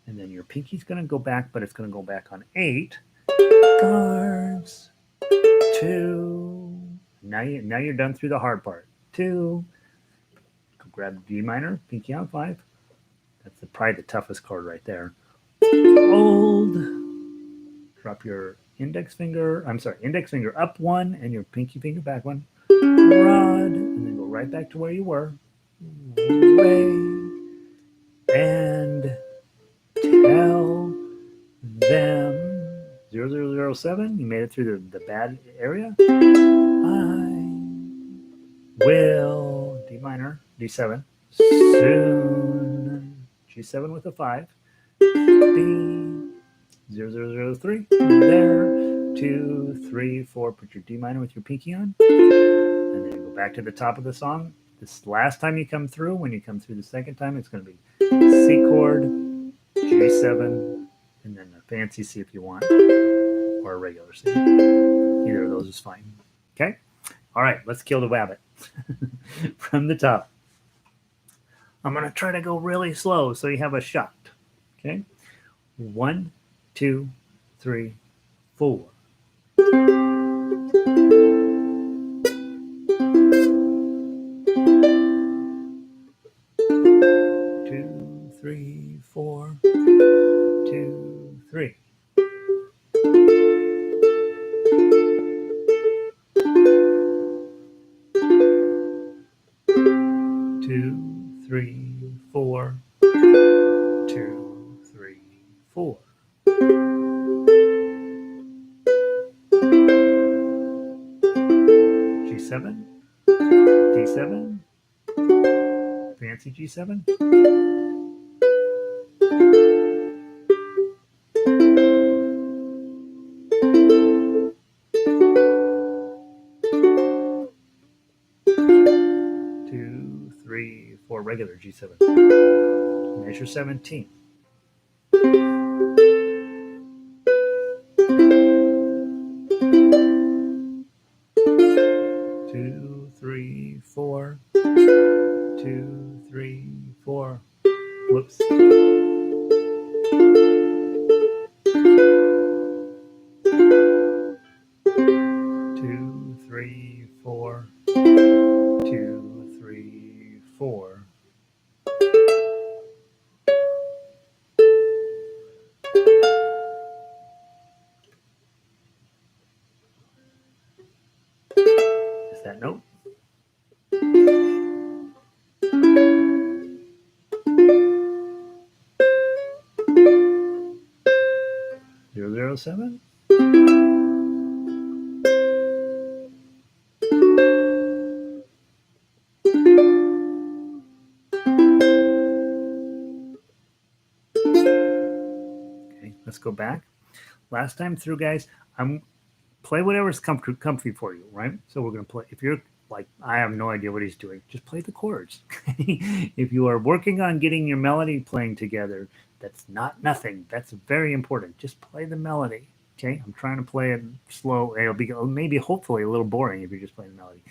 and then your pinky's going to go back, but it's going to go back on 8, guards, 2, now you're done through the hard part, 2, go grab D minor, pinky on 5, that's probably the toughest chord right there, old, drop your index finger up 1 and your pinky finger back 1, rod, and then go right back to where you were, way, and tell them, 0007. You made it through the bad area. I will D minor, D7. Soon. G7 with a 5. B 0003. There. 2, 3, 4. Put your D minor with your pinky on. And then go back to the top of the song. This last time you come through, when you come through the second time, it's going to be C chord, G7, and then a fancy C if you want, or a regular C. Either of those is fine. Okay? All right, let's kill the rabbit from the top. I'm going to try to go really slow so you have a shot. Okay? 1, 2, 3, 4. 2, 3, 4. 2, 3. 2, 3, 4. 2, 3, 4. G7, D7, fancy G7. 2, 3, 4, regular G7. Measure 17. 2, 3, 4. 2, 3, 4. Whoops. 2, 3, 4. 2, 3, 4. Is that note? Zero, 007. Okay, let's go back. Last time through, guys, I'm play whatever's comfy for you, right? So we're gonna play. If you're like, I have no idea what he's doing, just play the chords. If you are working on getting your melody playing together, that's not nothing. That's very important. Just play the melody. Okay, I'm trying to play it slow. It'll be maybe hopefully a little boring if you're just playing the melody.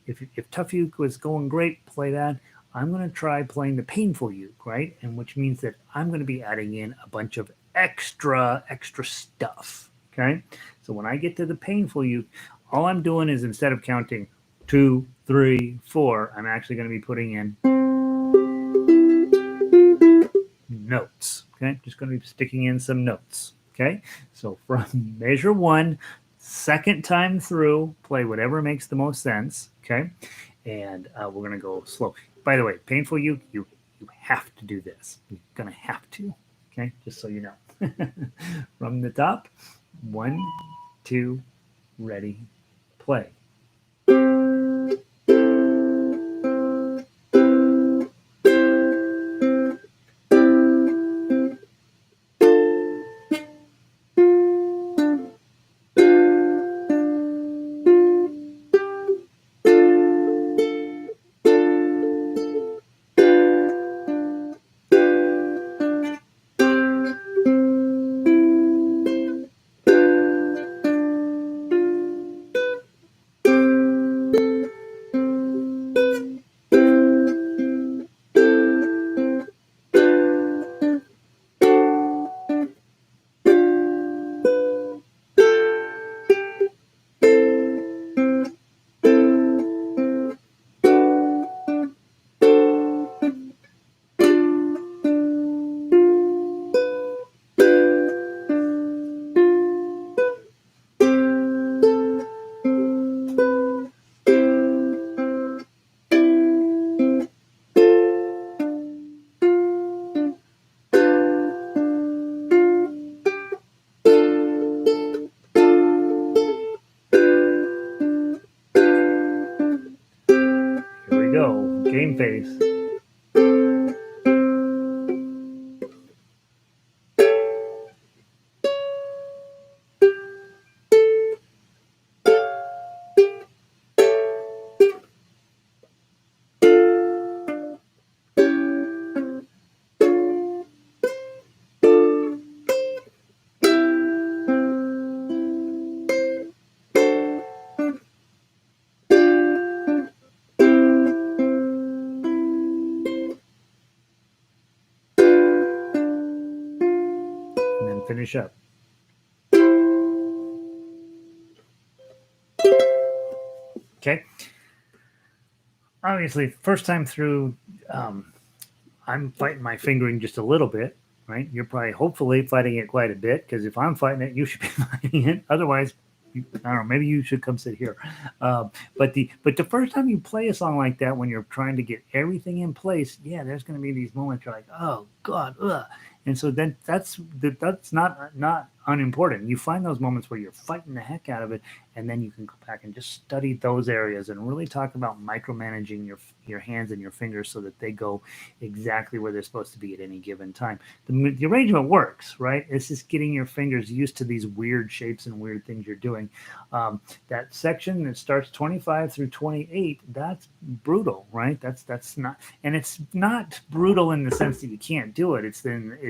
If Tough Uke was going great, play that. I'm going to try playing the painful uke, right? And which means that I'm going to be adding in a bunch of extra stuff. Okay, so when I get to the painful uke, all I'm doing is instead of counting 2, 3, 4, I'm actually going to be putting in notes. Okay, just going to be sticking in some notes. Okay, so from measure 1, second time through, play whatever makes the most sense. Okay, and we're going to go slow. By the way, painful uke, you have to do this. You're going to have to. Okay, just so you know. From the top, 1, 2, ready, play. Game face. And then finish up. Okay. Obviously, first time through, I'm fighting my fingering just a little bit, right? You're probably, hopefully, fighting it quite a bit because if I'm fighting it, you should be fighting it. Otherwise, I don't know. Maybe you should come sit here. But the first time you play a song like that, when you're trying to get everything in place, yeah, there's going to be these moments you're like, oh God, ugh. And so then that's not unimportant. You find those moments where you're fighting the heck out of it, and then you can go back and just study those areas and really talk about micromanaging your hands and your fingers so that they go exactly where they're supposed to be at any given time. The arrangement works, right? It's just getting your fingers used to these weird shapes and weird things you're doing. That section that starts 25 through 28, that's brutal, right? That's not, and it's not brutal in the sense that you can't do it. It's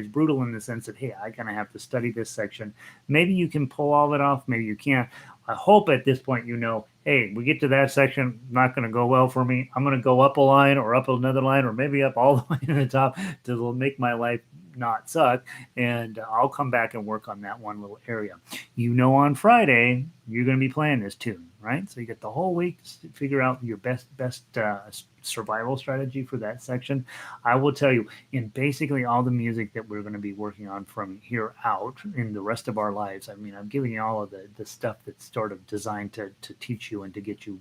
brutal in the sense that, hey, I'm gonna have to study this section. Maybe you can pull all of it off, maybe you can't. I hope at this point you know, hey, we get to that section, not going to go well for me. I'm going to go up a line or up another line or maybe up all the way to the top to make my life not suck. And I'll come back and work on that one little area. You know, on Friday, you're going to be playing this tune, right? So you get the whole week to figure out your best survival strategy for that section. I will tell you, in basically all the music that we're going to be working on from here out in the rest of our lives, I mean, I'm giving you all of the stuff that's sort of designed to teach you and to get you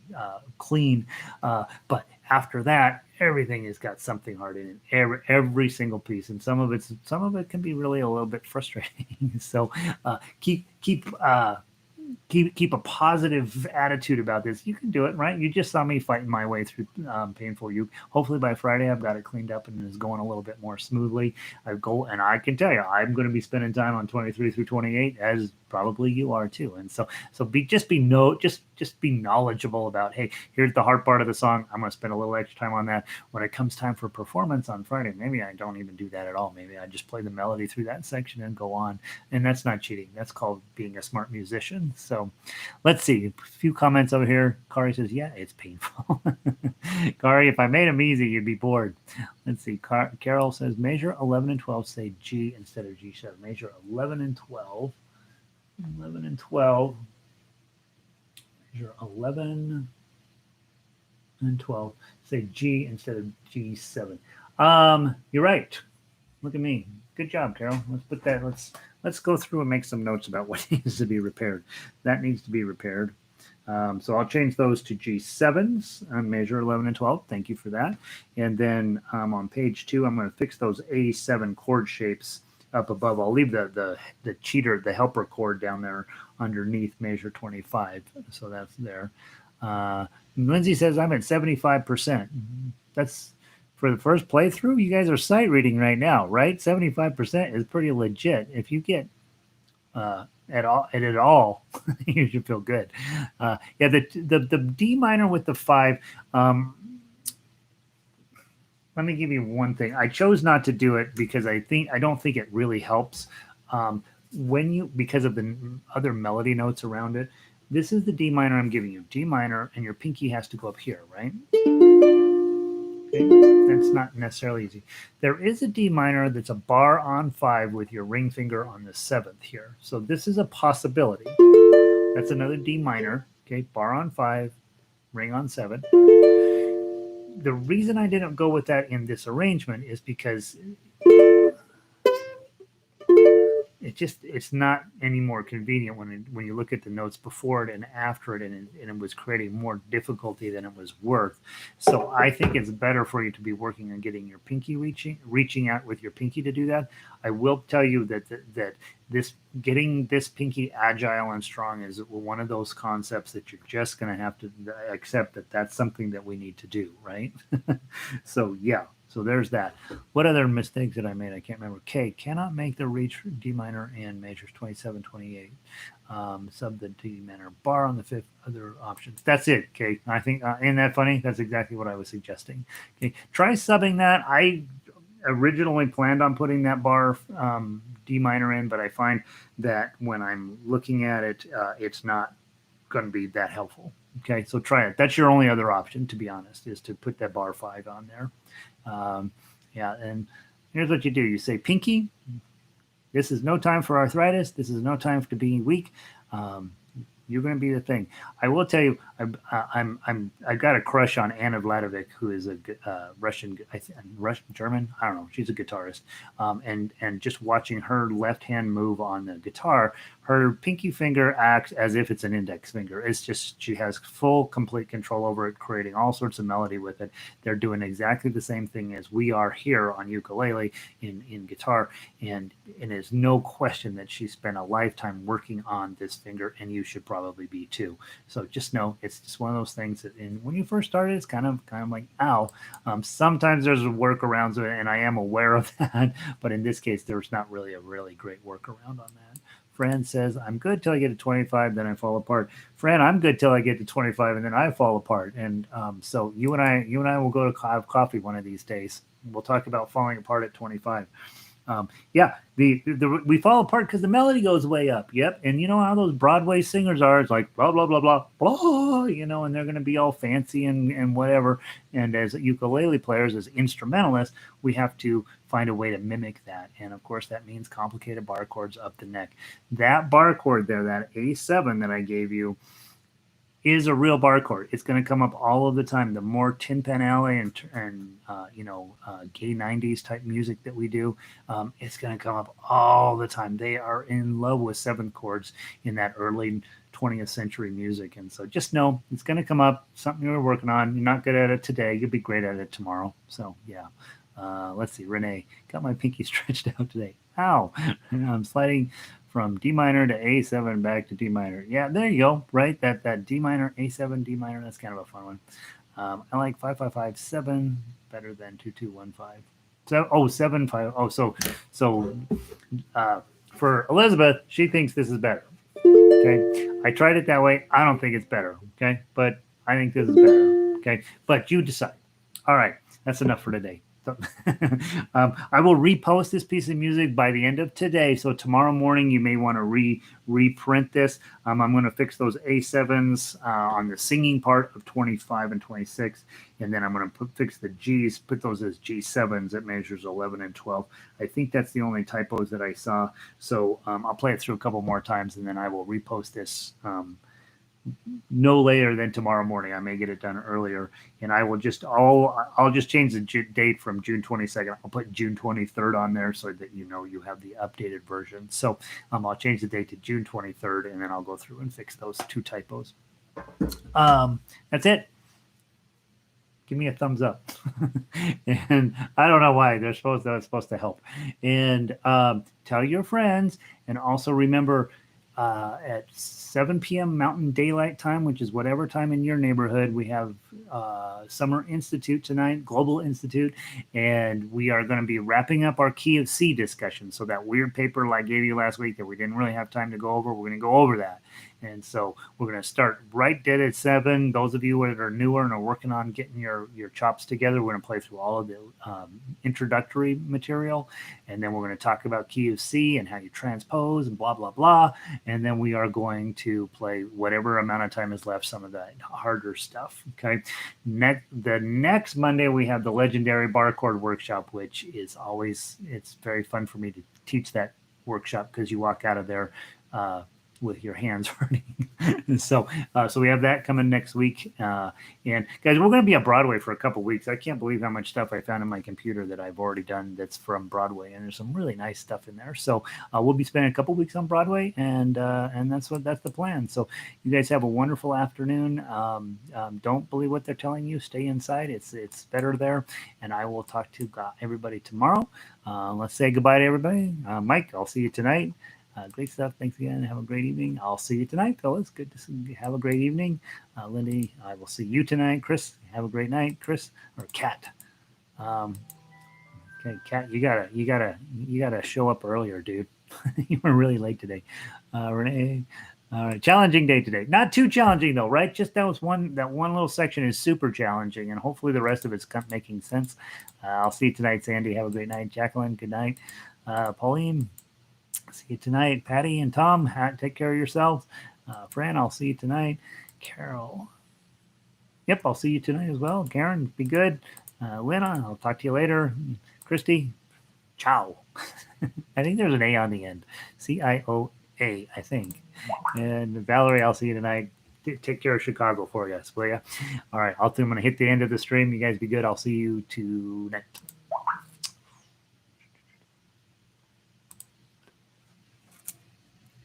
clean. But after that, everything has got something hard in it. Every single piece, and some of it can be really a little bit frustrating. So keep a positive attitude about this. You can do it, right? You just saw me fighting my way through Painful You. Hopefully by Friday I've got it cleaned up and it's going a little bit more smoothly. I can tell you, I'm going to be spending time on 23 through 28, as probably you are too. And so be knowledgeable about, hey, here's the hard part of the song. I'm going to spend a little extra time on that. When it comes time for performance on Friday, maybe I don't even do that at all. Maybe I just play the melody through that section and go on. And that's not cheating. That's called being a smart musician. So let's see. A few comments over here. Kari says, yeah, it's painful. Kari, if I made them easy, you'd be bored. Let's see. Carol says, measure 11 and 12, say G instead of G7. Measure 11 and 12. 11 and 12. Measure 11 and 12. Say G instead of G7. You're right. Look at me. Good job, Carol. Let's put that. Let's go through and make some notes about what needs to be repaired. That needs to be repaired. So I'll change those to G7s on measure 11 and 12. Thank you for that. And then on page 2, I'm going to fix those A7 chord shapes up above. I'll leave the helper chord down there underneath measure 25. So that's there. Lindsay says I'm at 75%. That's for the first playthrough. You guys are sight reading right now, right? 75% is pretty legit. If you get at all, you should feel good. Yeah, the D minor with the 5. Let me give you one thing. I chose not to do it because I don't think it really helps because of the other melody notes around it. This is the D minor I'm giving you. D minor, and your pinky has to go up here, right? Okay, that's not necessarily easy. There is a D minor that's a bar on 5 with your ring finger on the 7th here. So this is a possibility. That's another D minor. Okay, bar on 5, ring on 7. The reason I didn't go with that in this arrangement is because it's not any more convenient when you look at the notes before it and after it, and it was creating more difficulty than it was worth. So I think it's better for you to be working on getting your pinky reaching out with your pinky to do that. I will tell you that this getting this pinky agile and strong is one of those concepts that you're just going to have to accept that that's something that we need to do, right? So yeah, so there's that. What other mistakes did I make? I can't remember. K, cannot make the reach for D minor and majors 27, 28. Sub the D minor bar on the fifth. Other options. That's it. K. I think, isn't that funny? That's exactly what I was suggesting. Okay, try subbing that. I originally planned on putting that bar D minor in, but I find that when I'm looking at it, it's not going to be that helpful. Okay, so try it. That's your only other option, to be honest, is to put that bar 5 on there. Yeah, and here's what you do. You say, pinky, this is no time for arthritis. This is no time to be weak. You're going to be the thing. I will tell you, I got a crush on Anna Vladovic, who is a Russian, German. I don't know. She's a guitarist, and just watching her left hand move on the guitar, her pinky finger acts as if it's an index finger. It's just she has full, complete control over it, creating all sorts of melody with it. They're doing exactly the same thing as we are here on ukulele in guitar, and there's no question that she spent a lifetime working on this finger, and you should probably be too. So just know it's just one of those things that when you first started, it's kind of like, ow. Sometimes there's workarounds, and I am aware of that, but in this case, there's not really a really great workaround on that. Fran says, I'm good till I get to 25, then I fall apart. Fran, I'm good till I get to 25, and then I fall apart. And so you and I will go to have coffee one of these days. We'll talk about falling apart at 25. Yeah, we fall apart because the melody goes way up. Yep, and you know how those Broadway singers are. It's like blah blah blah blah blah, and they're going to be all fancy and whatever. And as ukulele players, as instrumentalists, we have to find a way to mimic that. And of course, that means complicated bar chords up the neck. That bar chord there, that A7 that I gave you, is a real bar chord. It's going to come up all of the time. The more Tin Pan Alley and gay 90s type music that we do, it's going to come up all the time. They are in love with seventh chords in that early 20th century music. And so just know it's going to come up, something you're working on. You're not good at it today. You'll be great at it tomorrow. So yeah. Let's see. Renee, got my pinky stretched out today. Ow. I'm sliding from D minor to A7 back to D minor. Yeah, there you go. Right, that D minor, A7, D minor. That's kind of a fun one. I like 5557 better than 2215. So 75. Oh, so for Elizabeth, she thinks this is better. Okay, I tried it that way. I don't think it's better. Okay, but I think this is better. Okay, but you decide. All right, that's enough for today. So, I will repost this piece of music by the end of today. So tomorrow morning, you may want to reprint this. I'm going to fix those A7s on the singing part of 25 and 26. And then I'm going to fix the Gs, put those as G7s that measures 11 and 12. I think that's the only typos that I saw. So I'll play it through a couple more times, and then I will repost this no later than tomorrow morning. I may get it done earlier, and I'll just change the date from June 22nd. I'll put June 23rd on there so that you have the updated version. So I'll change the date to June 23rd, and then I'll go through and fix those 2 typos. That's it. Give me a thumbs up. And I don't know why that's supposed to help. And tell your friends, and also remember, at 7 p.m. Mountain Daylight Time, which is whatever time in your neighborhood, we have Summer Institute tonight, Global Institute, and we are going to be wrapping up our Key of C discussion. So that weird paper I gave you last week that we didn't really have time to go over, we're going to go over that. And so we're going to start right dead at 7. Those of you that are newer and are working on getting your chops together, we're going to play through all of the introductory material. And then we're going to talk about Key of C and how you transpose and blah, blah, blah. And then we are going to play whatever amount of time is left, some of that harder stuff. Okay. The next Monday, we have the legendary bar chord workshop, which is always, it's very fun for me to teach that workshop because you walk out of there with your hands hurting. So we have that coming next week. And guys, we're going to be at Broadway for a couple weeks. I can't believe how much stuff I found in my computer that I've already done that's from Broadway, and there's some really nice stuff in there. So we'll be spending a couple weeks on Broadway, and that's the plan. So you guys have a wonderful afternoon. Don't believe what they're telling you. Stay inside. It's better there. And I will talk to everybody tomorrow. Let's say goodbye to everybody. Mike, I'll see you tonight. Great stuff. Thanks again. Have a great evening. I'll see you tonight, fellas. Good to see you. Have a great evening. Lindy, I will see you tonight. Chris, have a great night. Chris or Kat. Okay, Kat, you gotta show up earlier, dude. You were really late today. Renee, all right, challenging day today. Not too challenging though, right? Just that one little section is super challenging, and hopefully the rest of it's making sense. I'll see you tonight, Sandy. Have a great night. Jacqueline, good night. Pauline, see you tonight. Patty and Tom, take care of yourselves. Fran, I'll see you tonight. Carol, yep, I'll see you tonight as well. Karen, be good. Lena, I'll talk to you later. Christy, ciao. I think there's an A on the end. CIA, I think. And Valerie, I'll see you tonight. Take care of Chicago for us, will you? All right, I'm going to hit the end of the stream. You guys be good. I'll see you tonight.